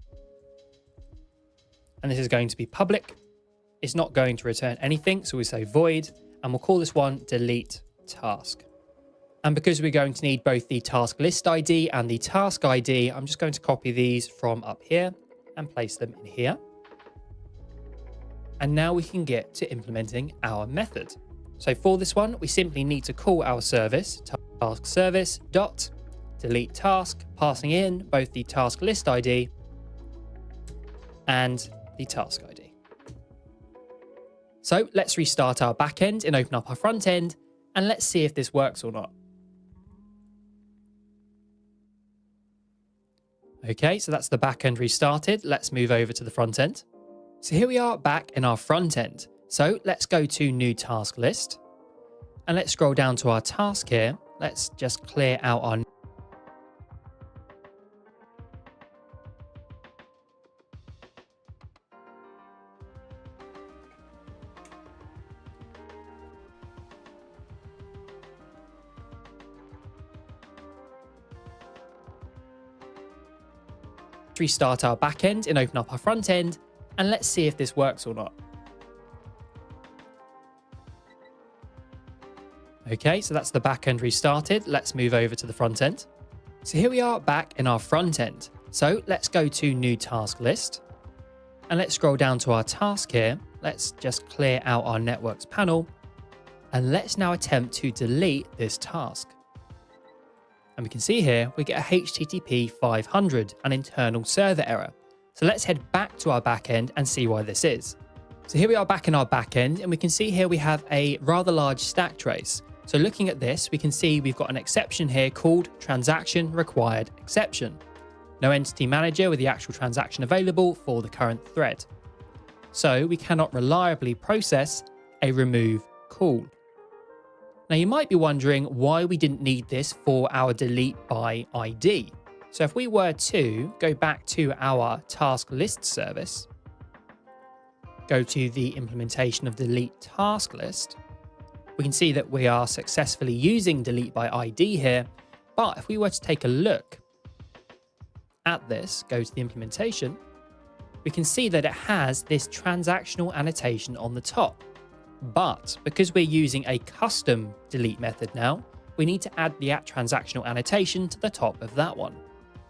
And this is going to be public. It's not going to return anything, so we say void, and we'll call this one delete task. And because we're going to need both the task list ID and the task ID, I'm just going to copy these from up here and place them in here. And now we can get to implementing our method. So for this one, we simply need to call our service, task service dot delete task, passing in both the task list ID and the task ID. So let's restart our backend and open up our front end, and let's see if this works or not. Okay, so that's the backend restarted. Let's move over to the front end. So here we are back in our front end. So let's go to new task list and let's scroll down to our task here. Let's just clear out our restart our backend and open up our front end, and let's see if this works or not. Okay, so that's the backend restarted. Let's move over to the front end. So here we are back in our front end. So let's go to new task list and let's scroll down to our task here. Let's just clear out our networks panel and let's now attempt to delete this task. And we can see here, we get a HTTP 500, an internal server error. So let's head back to our backend and see why this is. So here we are back in our backend, and we can see here we have a rather large stack trace. So looking at this, we can see we've got an exception here called transaction required exception. No entity manager with the actual transaction available for the current thread. So we cannot reliably process a remove call. Now you might be wondering why we didn't need this for our delete by ID. So if we were to go back to our task list service, go to the implementation of delete task list, we can see that we are successfully using delete by ID here. But if we were to take a look at this, go to the implementation, we can see that it has this transactional annotation on the top. But because we're using a custom delete method now, we need to add the @transactional annotation to the top of that one.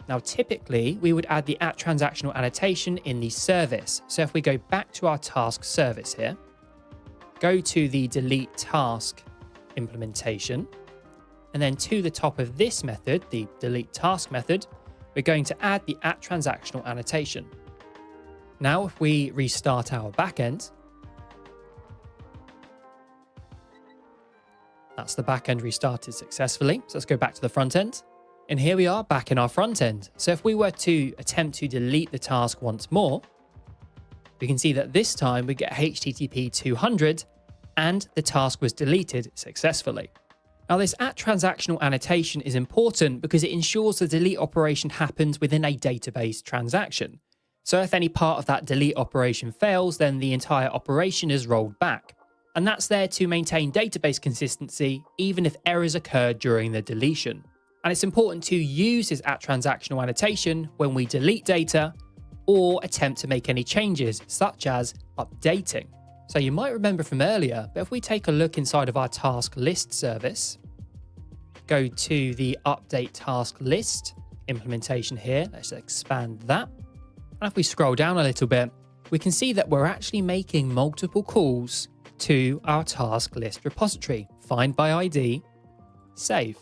Now, typically, we would add the @transactional annotation in the service. So if we go back to our task service here, go to the delete task implementation, and then to the top of this method, the delete task method, we're going to add the @transactional annotation. Now, if we restart our backend, that's the backend restarted successfully. So let's go back to the front end. And here we are back in our front end. So if we were to attempt to delete the task once more, we can see that this time we get HTTP 200 and the task was deleted successfully. Now this @transactional annotation is important because it ensures the delete operation happens within a database transaction. So if any part of that delete operation fails, then the entire operation is rolled back. And that's there to maintain database consistency, even if errors occur during the deletion. And it's important to use this @transactional annotation when we delete data or attempt to make any changes, such as updating. So you might remember from earlier, but if we take a look inside of our task list service, go to the update task list implementation here, let's expand that. And if we scroll down a little bit, we can see that we're actually making multiple calls to our task list repository, find by ID, save.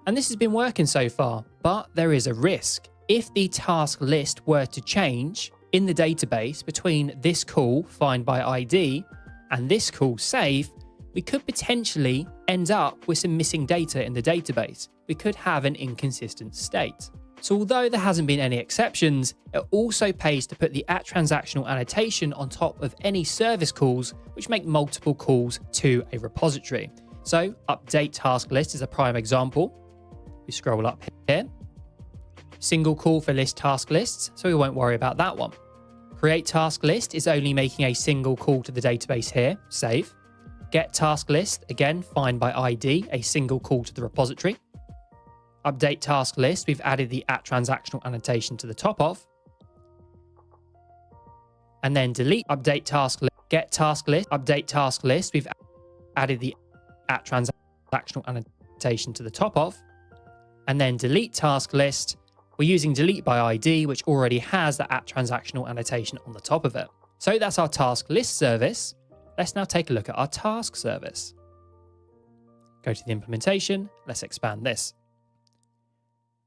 And this has been working so far, but there is a risk. If the task list were to change in the database between this call, find by ID, and this call, save, we could potentially end up with some missing data in the database. We could have an inconsistent state. So although there hasn't been any exceptions, it also pays to put the @transactional annotation on top of any service calls which make multiple calls to a repository. So update task list is a prime example. We scroll up here. Single call for list task lists, so we won't worry about that one. Create task list is only making a single call to the database here, save. Get task list, again, find by ID, a single call to the repository. Update task list, we've added the @transactional annotation to the top of. And then delete update task list, get task list, update task list, we've added the @transactional annotation to the top of, and then delete task list. We're using delete by ID, which already has the @transactional annotation on the top of it. So that's our task list service. Let's now take a look at our task service. Go to the implementation. Let's expand this.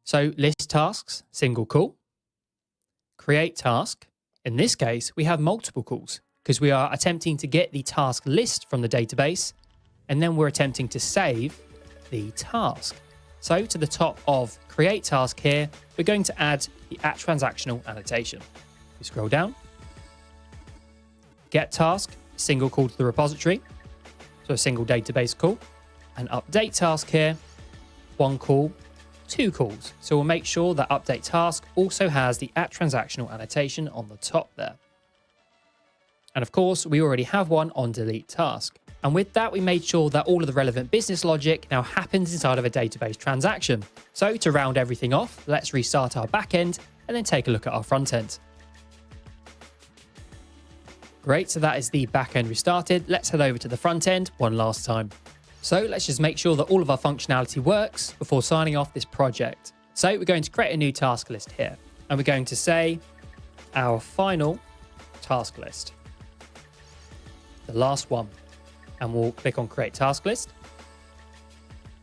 So list tasks, single call. Create task. In this case, we have multiple calls because we are attempting to get the task list from the database, and then we're attempting to save the task. So to the top of create task here, we're going to add the @transactional annotation. We scroll down. Get task, single call to the repository. So a single database call. And update task here, one call, two calls. So we'll make sure that update task also has the @transactional annotation on the top there. And of course, we already have one on delete task. And with that, we made sure that all of the relevant business logic now happens inside of a database transaction. So to round everything off, let's restart our backend and then take a look at our front end. Great, so that is the backend restarted. Let's head over to the front end one last time. So let's just make sure that all of our functionality works before signing off this project. So we're going to create a new task list here, and we're going to say our final task list, the last one, and we'll click on create task list,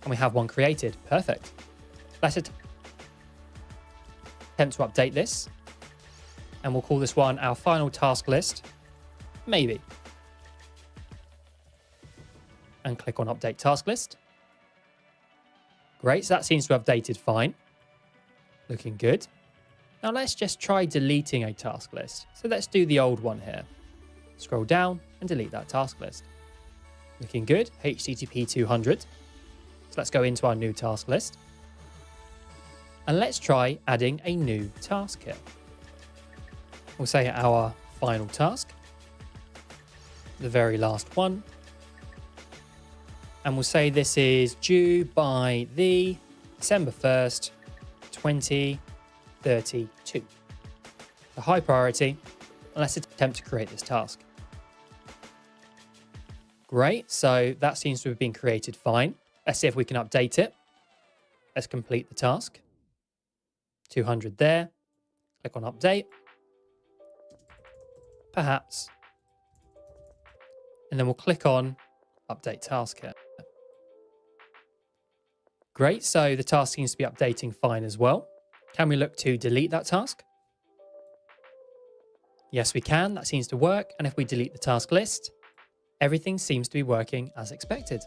and we have one created. Perfect. Let's attempt to update this, and we'll call this one our final task list, maybe. And click on update task list. Great, so that seems to have updated fine. Looking good. Now let's just try deleting a task list. So let's do the old one here. Scroll down and delete that task list. Looking good, HTTP 200. So let's go into our new task list. And let's try adding a new task here. We'll say our final task, the very last one. And we'll say this is due by the December 1st, 2032. The high priority, and let's attempt to create this task. Great, so that seems to have been created fine. Let's see if we can update it. Let's complete the task. 200 there. Click on update. Perhaps. And then we'll click on update task here. Great, so the task seems to be updating fine as well. Can we look to delete that task? Yes, we can. That seems to work. And if we delete the task list, everything seems to be working as expected.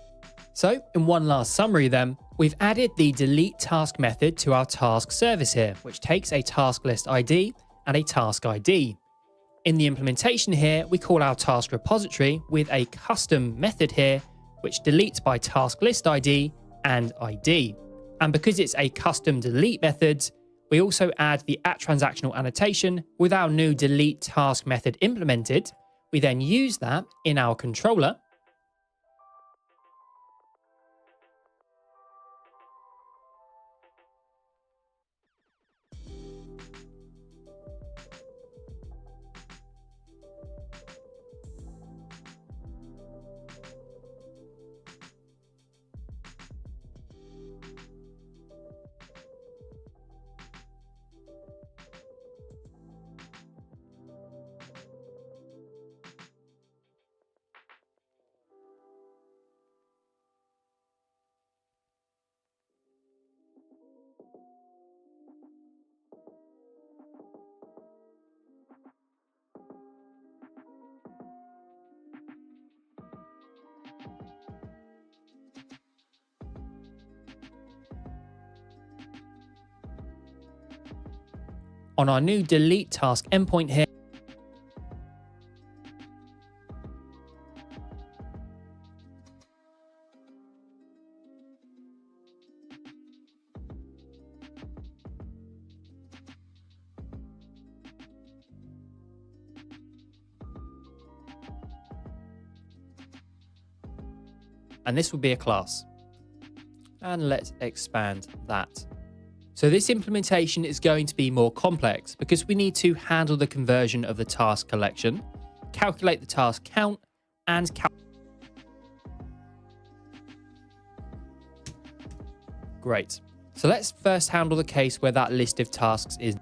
So in one last summary then, we've added the delete task method to our task service here, which takes a task list ID and a task ID. In the implementation here, we call our task repository with a custom method here, which deletes by task list ID and ID. And because it's a custom delete method, we also add the @transactional annotation with our new delete task method implemented. We then use that in our controller. On our new delete task endpoint here, and this will be a class. And let's expand that. So this implementation is going to be more complex because we need to handle the conversion of the task collection, calculate the task count, Great. So let's first handle the case where that list of tasks is.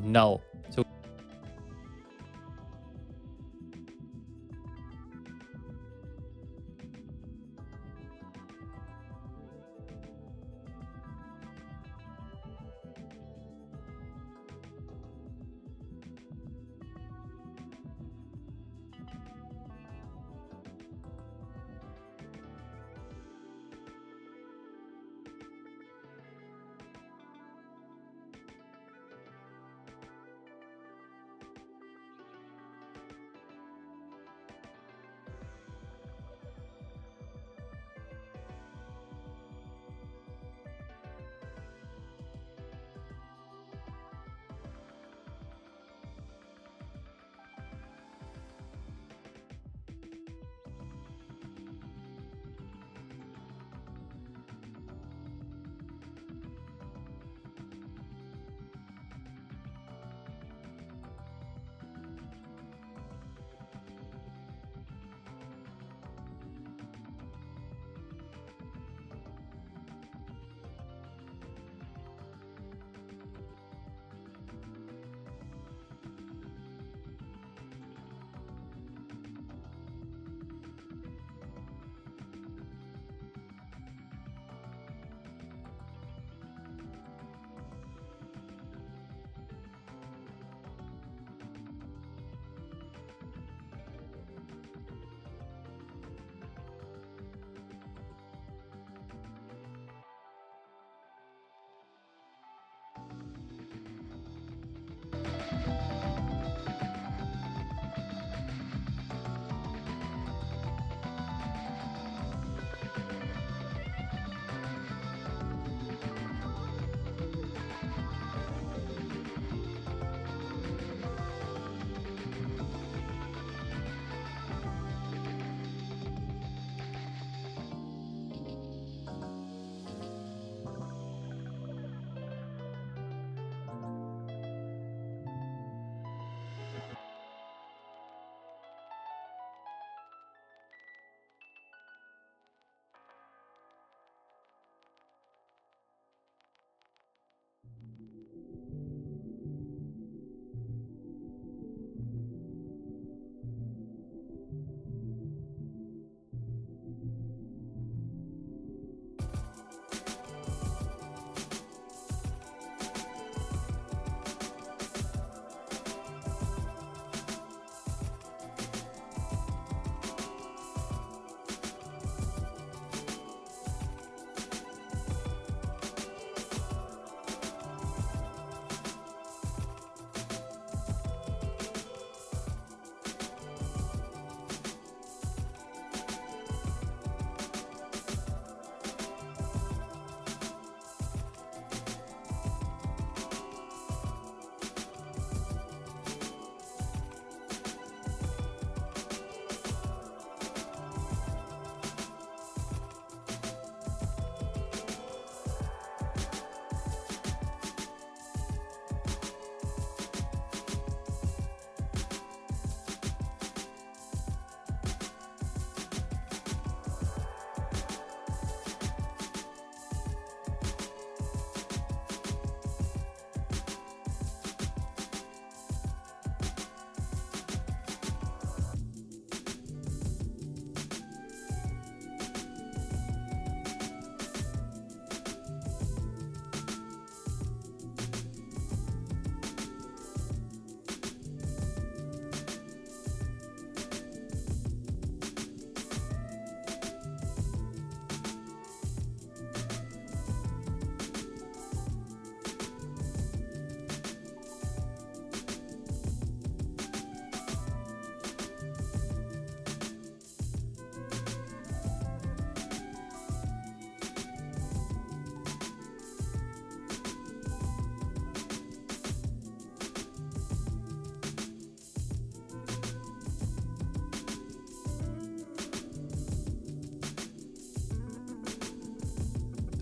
null. So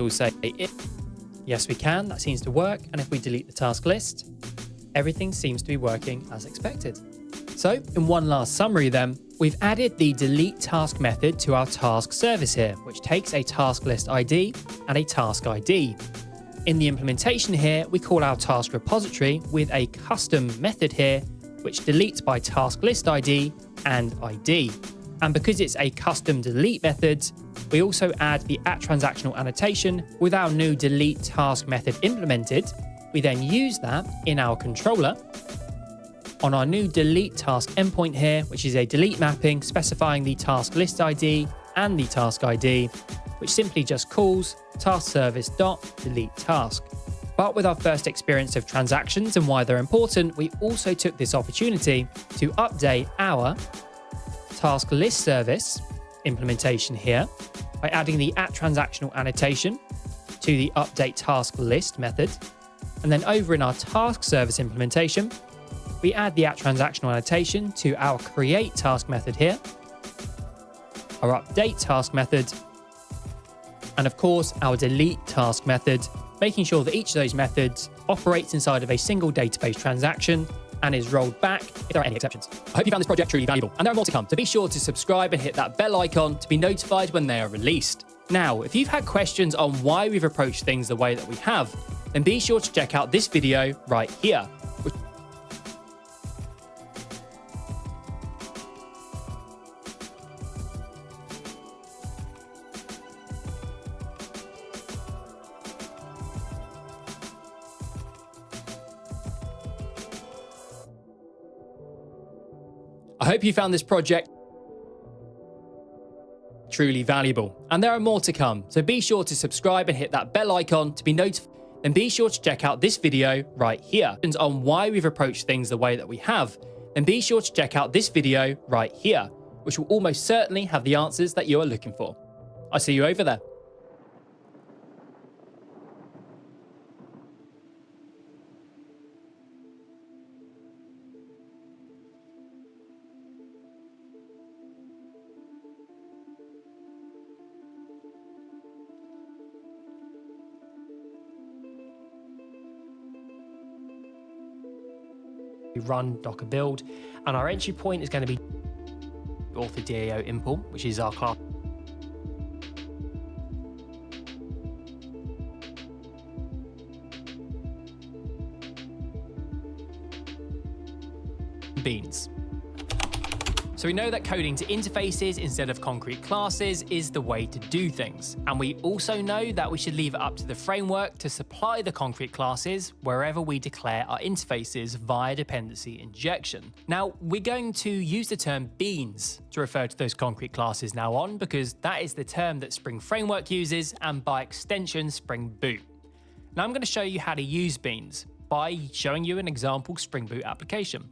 we'll say if yes, we can, that seems to work. And if we delete the task list, everything seems to be working as expected. So in one last summary then, we've added the delete task method to our task service here, which takes a task list ID and a task ID. In the implementation here, we call our task repository with a custom method here, which deletes by task list ID and ID. And because it's a custom delete method, we also add the @transactional annotation with our new delete task method implemented. We then use that in our controller on our new delete task endpoint here, which is a delete mapping specifying the task list ID and the task ID, which simply just calls task service.delete task. But with our first experience of transactions and why they're important, we also took this opportunity to update our task list service implementation here by adding the @transactional annotation to the update task list method. And then over in our task service implementation, we add the @transactional annotation to our create task method here, our update task method, and of course our delete task method, making sure that each of those methods operates inside of a single database transaction and is rolled back if there are any exceptions. I hope you found this project truly valuable, and there are more to come, so be sure to subscribe and hit that bell icon to be notified when they are released. Now, if you've had questions on why we've approached things the way that we have, then be sure to check out this video right here. I hope you found this project truly valuable, and there are more to come, so be sure to subscribe and hit that bell icon to be notified. And be sure to check out this video right here on why we've approached things the way that we have. Then be sure to check out this video right here, which will almost certainly have the answers that you are looking for. I'll see you over there. Run Docker build, and our entry point is going to be author DAO import, which is our class beans. So we know that coding to interfaces instead of concrete classes is the way to do things. And we also know that we should leave it up to the framework to supply the concrete classes wherever we declare our interfaces via dependency injection. Now, we're going to use the term beans to refer to those concrete classes now on, because that is the term that Spring Framework uses, and by extension, Spring Boot. Now I'm going to show you how to use beans by showing you an example Spring Boot application.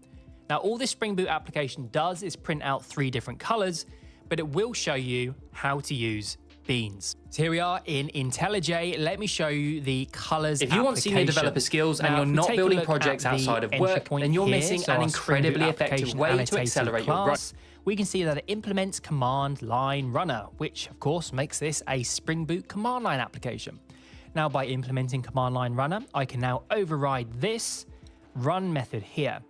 Now, all this Spring Boot application does is print out 3 different colors, but it will show you how to use beans. So here we are in IntelliJ. Let me show you the colors. If you want senior developer skills and you're not building projects outside of work, then you're missing an incredibly effective way to accelerate your growth. We can see that it implements command line runner, which of course makes this a Spring Boot command line application. Now, by implementing command line runner, I can now override this run method here.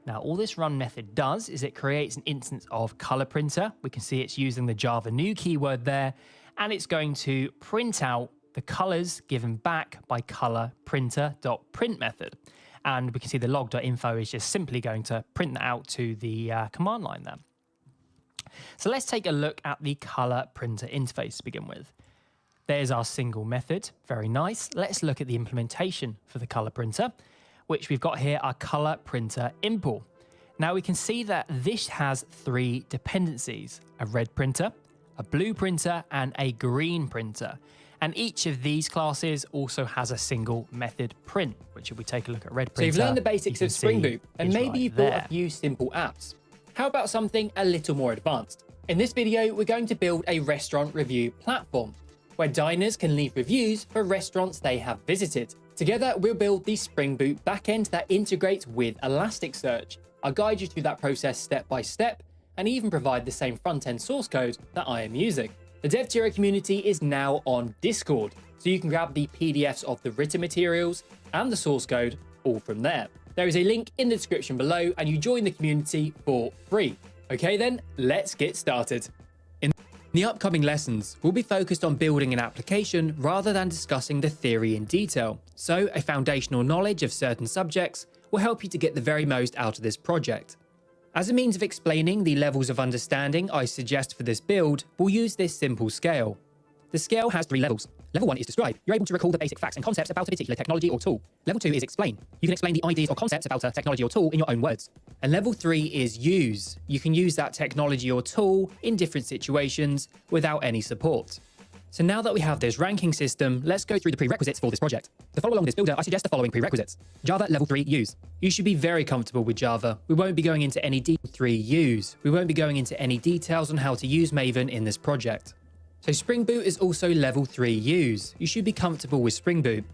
Now, all this run method does is it creates an instance of color printer. We can see it's using the Java new keyword there, and it's going to print out the colors given back by color printer.print method. And we can see the log.info is just simply going to print that out to the command line there. So let's take a look at the color printer interface to begin with. There's our single method. Very nice. Let's look at the implementation for the color printer, which we've got here, our color printer import. Now we can see that this has 3 dependencies: a red printer, a blue printer, and a green printer. And each of these classes also has a single method print, which if we take a look at red printer. So you've learned the basics of Spring Boot, and maybe you've built a few simple apps. How about something a little more advanced? In this video, we're going to build a restaurant review platform where diners can leave reviews for restaurants they have visited. Together, we'll build the Spring Boot backend that integrates with Elasticsearch. I'll guide you through that process step by step, and even provide the same front-end source code that I am using. The DevTira community is now on Discord, so you can grab the PDFs of the written materials and the source code all from there. There is a link in the description below, and you join the community for free. Okay then, let's get started. In the upcoming lessons, we'll be focused on building an application rather than discussing the theory in detail, so a foundational knowledge of certain subjects will help you to get the very most out of this project. As a means of explaining the levels of understanding I suggest for this build, we'll use this simple scale. The scale has 3 levels. Level 1 is describe. You're able to recall the basic facts and concepts about a particular technology or tool. Level 2 is explain. You can explain the ideas or concepts about a technology or tool in your own words. And level 3 is use. You can use that technology or tool in different situations without any support. So now that we have this ranking system, let's go through the prerequisites for this project. To follow along this builder, I suggest the following prerequisites. Java level 3 use. You should be very comfortable with Java. We won't be going into any We won't be going into any details on how to use Maven in this project. So Spring Boot is also level 3 use. You should be comfortable with Spring Boot.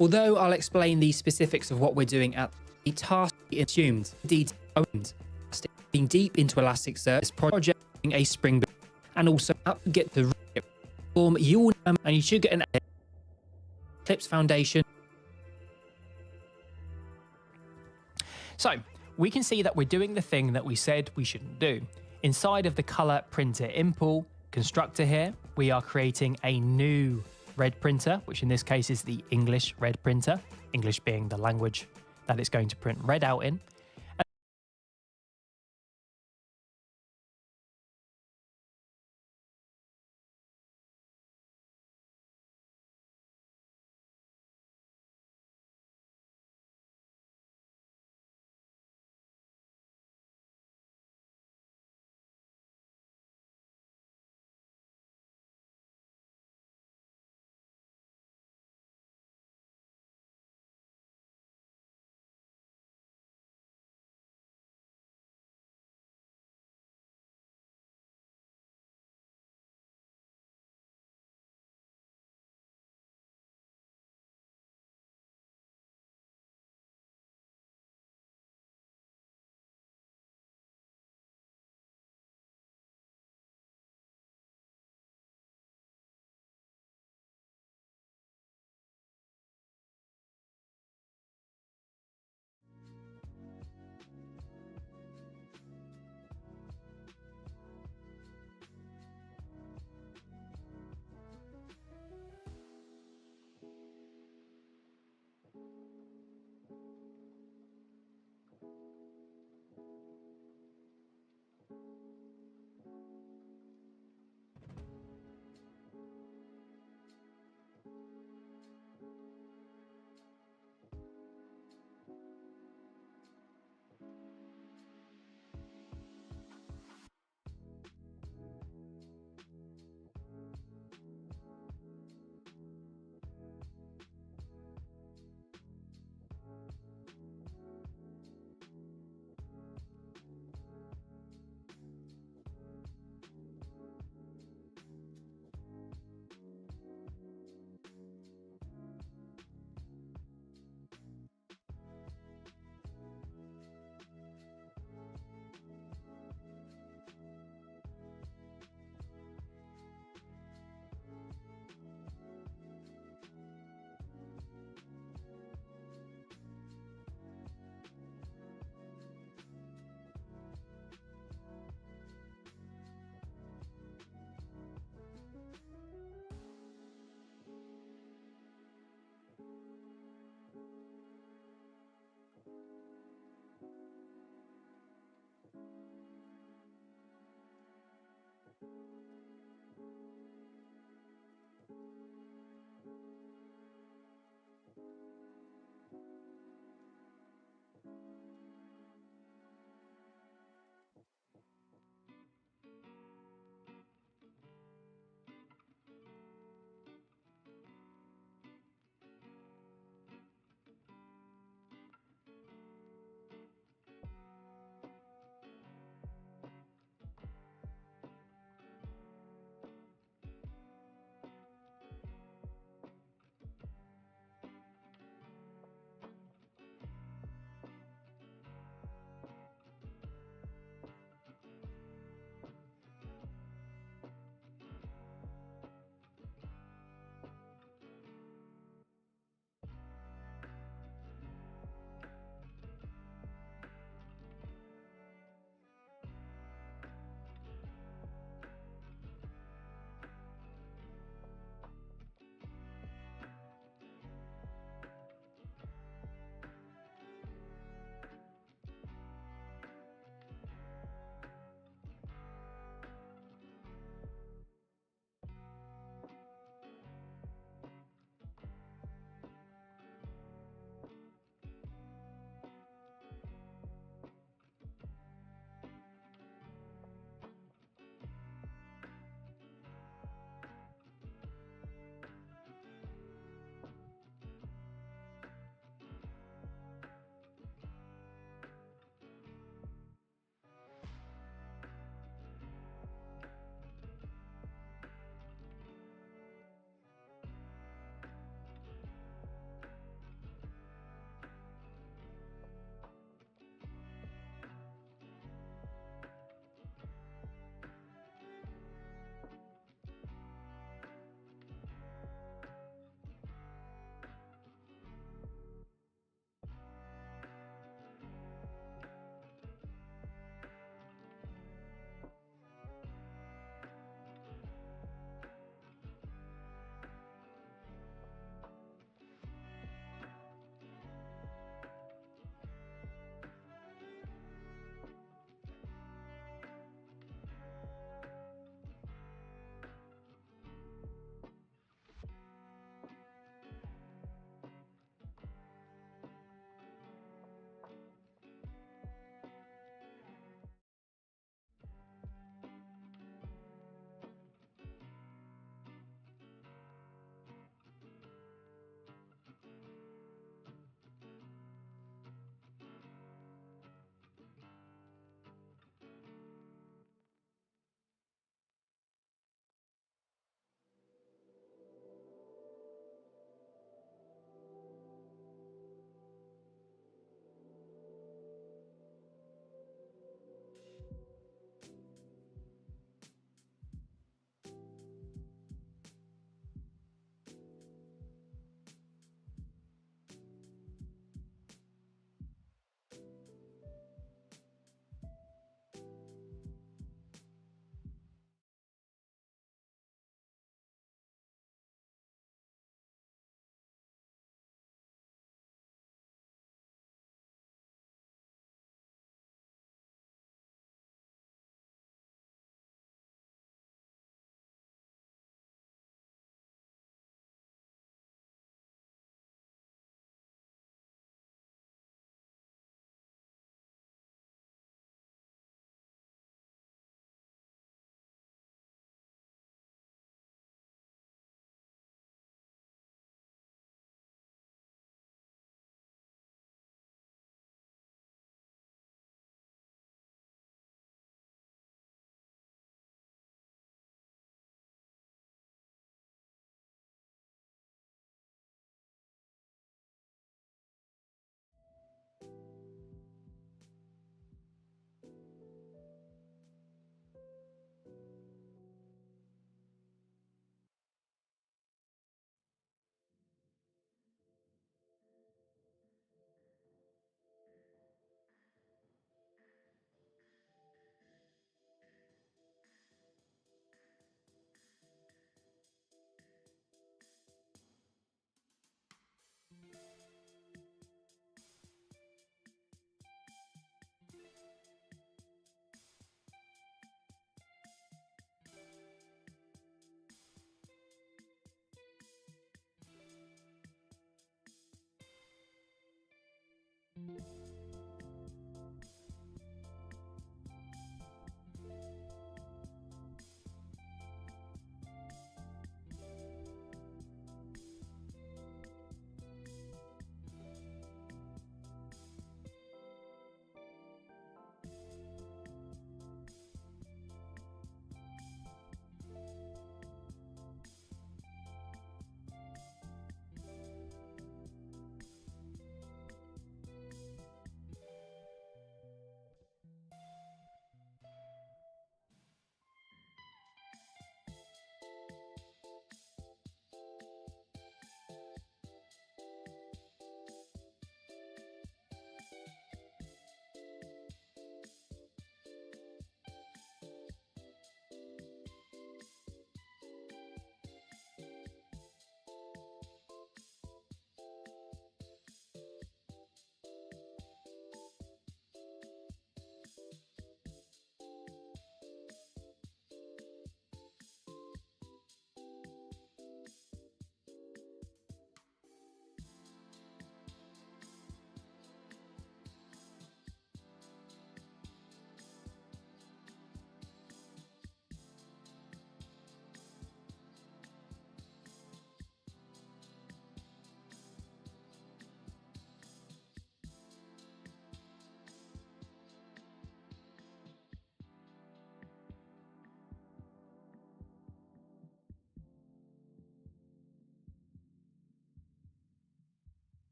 Although I'll explain the specifics of what we're doing at the task assumed, being deep into Elasticsearch project a Spring Boot, and also get the form you will and you should get an Eclipse Foundation. So we can see that we're doing the thing that we said we shouldn't do. Inside of the color printer impl constructor here, we are creating a new red printer, which in this case is the English red printer, English being the language that it's going to print red out in.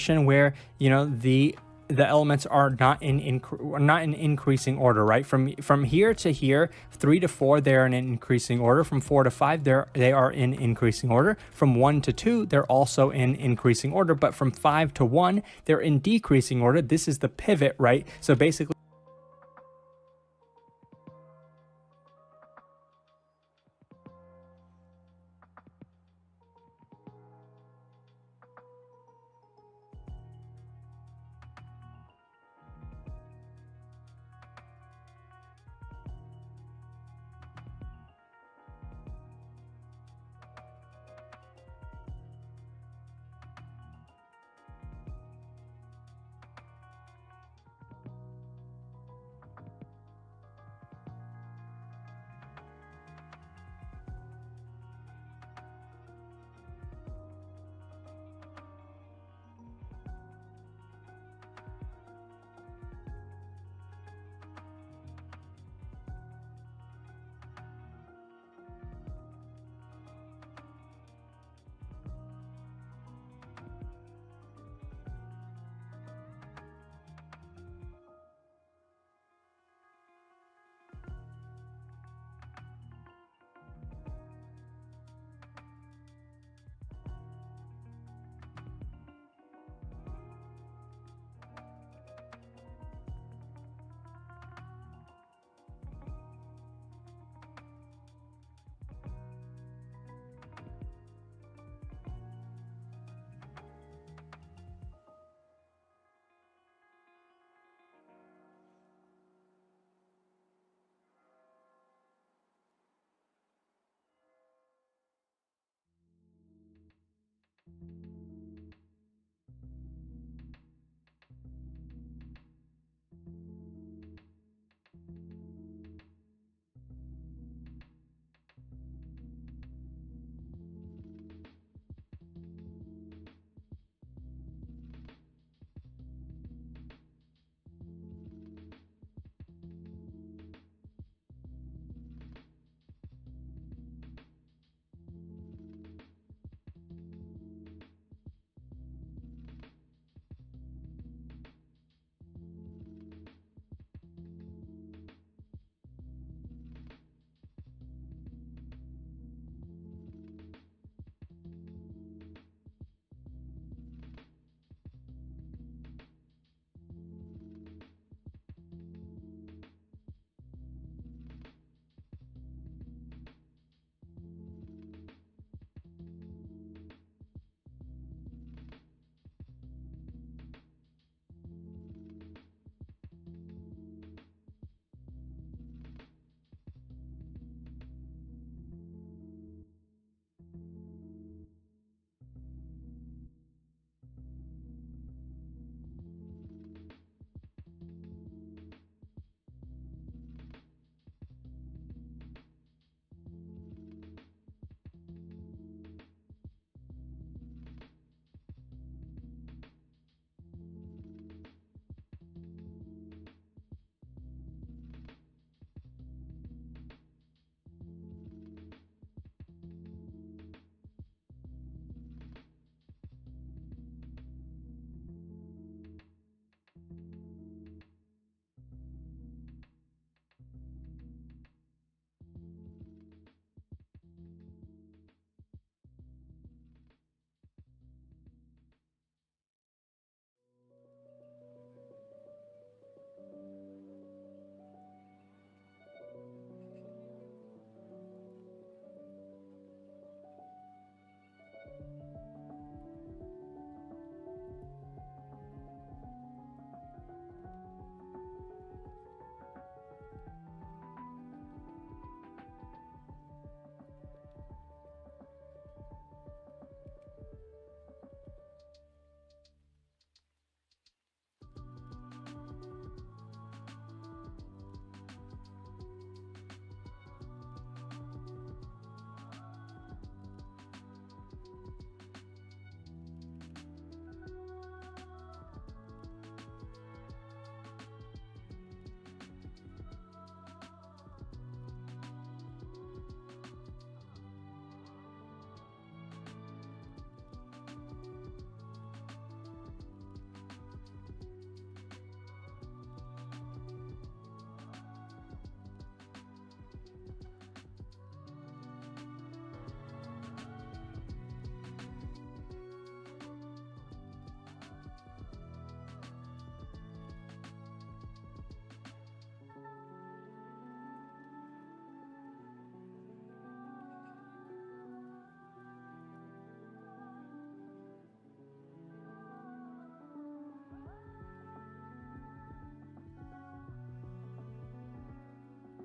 where, you know, the elements are not in increasing order, right? From here to here, 3 to 4, they're in increasing order. From 4 to 5, they are in increasing order. From 1 to 2, they're also in increasing order. But from 5 to 1, they're in decreasing order. This is the pivot, right? So basically,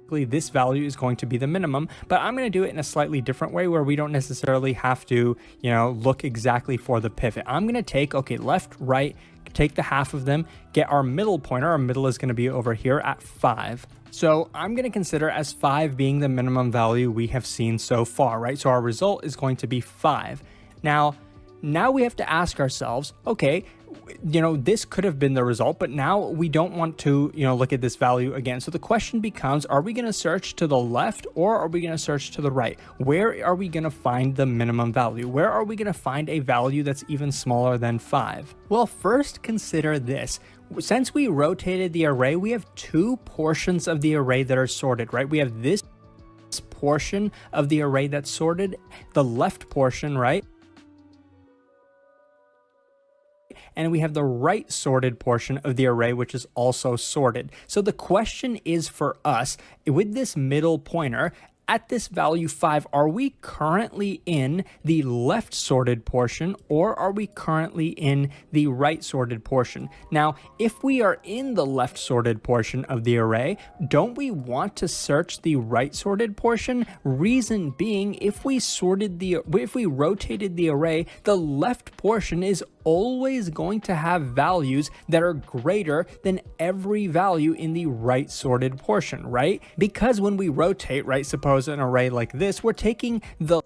this value is going to be the minimum, but I'm going to do it in a slightly different way where we don't necessarily have to, look exactly for the pivot. I'm going to take, left, right, take the half of them, get our middle pointer. Our middle is going to be over here at 5. So I'm going to consider as 5 being the minimum value we have seen so far, right? So our result is going to be 5. Now we have to ask ourselves, okay, this could have been the result, but now we don't want to, look at this value again. So the question becomes, are we going to search to the left or are we going to search to the right? Where are we going to find the minimum value? Where are we going to find a value that's even smaller than 5? Well, first consider this. Since we rotated the array, we have 2 portions of the array that are sorted, right? We have this portion of the array that's sorted, the left portion, right? And we have the right sorted portion of the array, which is also sorted. So the question is for us, with this middle pointer, at this value 5, are we currently in the left sorted portion or are we currently in the right sorted portion? Now, if we are in the left sorted portion of the array, don't we want to search the right sorted portion? Reason being, if we rotated the array, the left portion is always going to have values that are greater than every value in the right sorted portion, right? Because when we rotate, right, suppose an array like this, we're taking the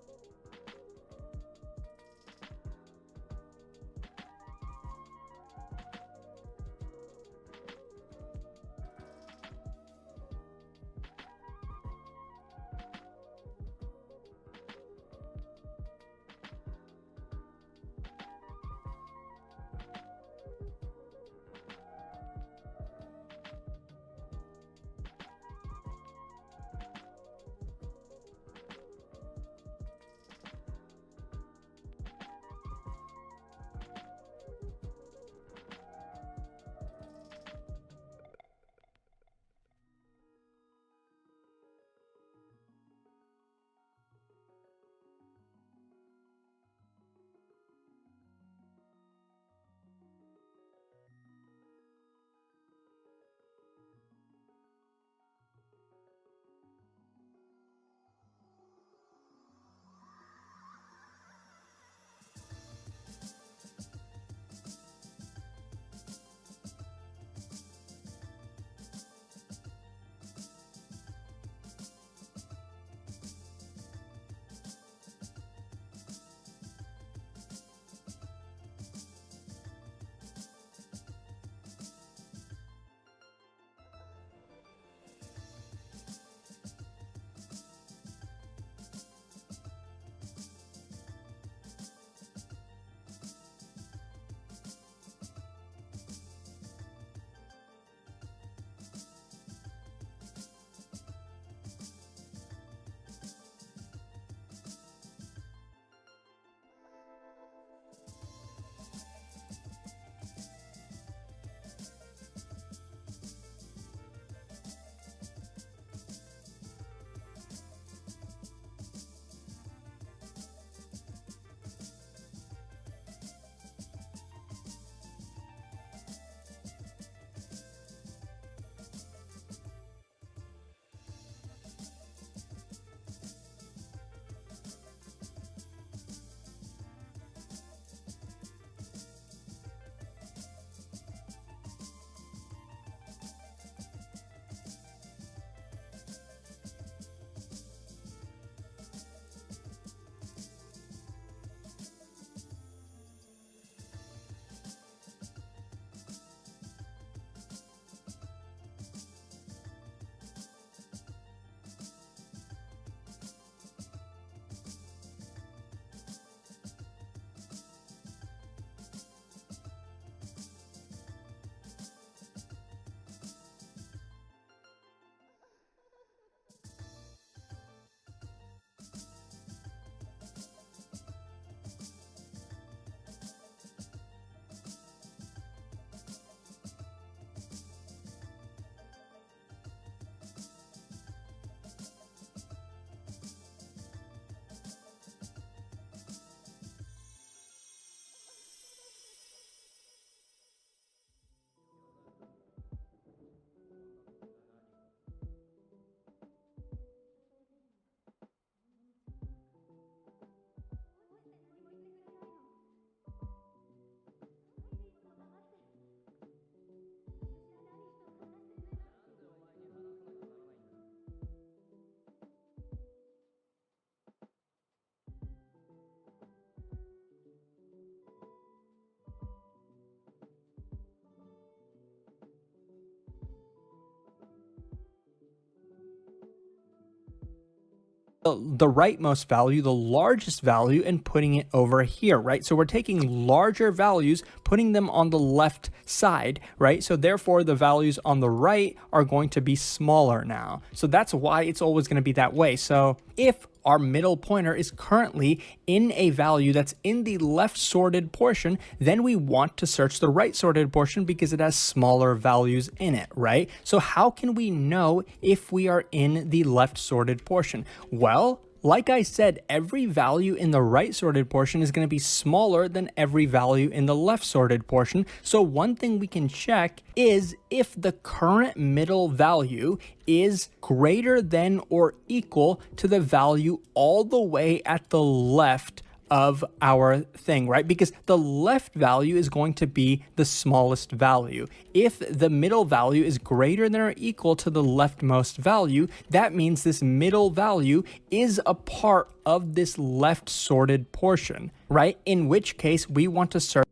the rightmost value, the largest value, and putting it over here, right? So we're taking larger values, putting them on the left side, right? So therefore the values on the right are going to be smaller now. So that's why it's always going to be that way. So if our middle pointer is currently in a value that's in the left sorted portion, then we want to search the right sorted portion because it has smaller values in it, right? So how can we know if we are in the left sorted portion? Well, like I said, every value in the right sorted portion is going to be smaller than every value in the left sorted portion. So one thing we can check is if the current middle value is greater than or equal to the value all the way at the left of our thing, right? Because the left value is going to be the smallest value. If the middle value is greater than or equal to the leftmost value, that means this middle value is a part of this left sorted portion, right? In which case we want to search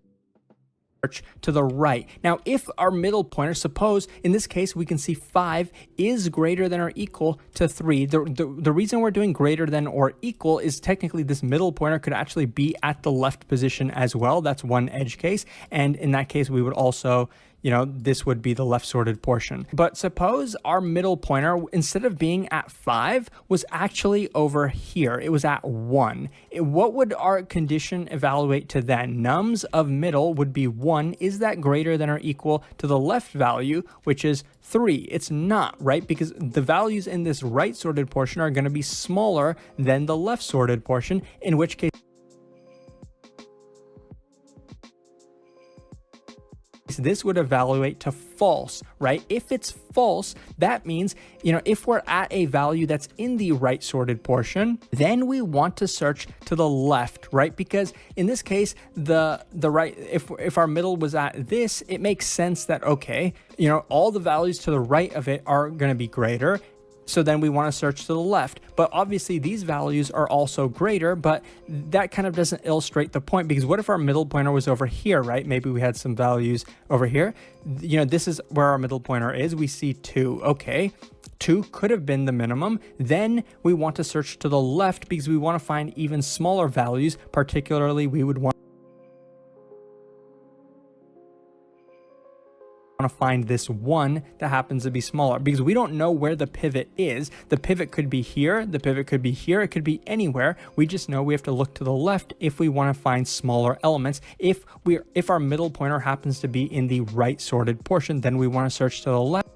to the right. Now, if our middle pointer, suppose in this case we can see 5 is greater than or equal to 3. The reason we're doing greater than or equal is technically this middle pointer could actually be at the left position as well. That's one edge case. And in that case, we would also, this would be the left sorted portion. But suppose our middle pointer, instead of being at 5, was actually over here. It was at 1. What would our condition evaluate to then? Nums of middle would be 1. Is that greater than or equal to the left value, which is 3? It's not, right? Because the values in this right sorted portion are going to be smaller than the left sorted portion, in which case this would evaluate to false, right? If it's false, that means, if we're at a value that's in the right sorted portion, then we want to search to the left, right? Because in this case, the right, if our middle was at this, it makes sense that, okay, all the values to the right of it are going to be greater. So then we want to search to the left. But obviously these values are also greater, but that kind of doesn't illustrate the point, because what if our middle pointer was over here, right? Maybe we had some values over here. This is where our middle pointer is. We see 2. Okay, 2 could have been the minimum. Then we want to search to the left because we want to find even smaller values. Particularly, we would want to find this 1 that happens to be smaller, because we don't know where the pivot is. The pivot could be here, the pivot could be here, it could be anywhere. We just know we have to look to the left if we want to find smaller elements. If our middle pointer happens to be in the right sorted portion, then we want to search to the left.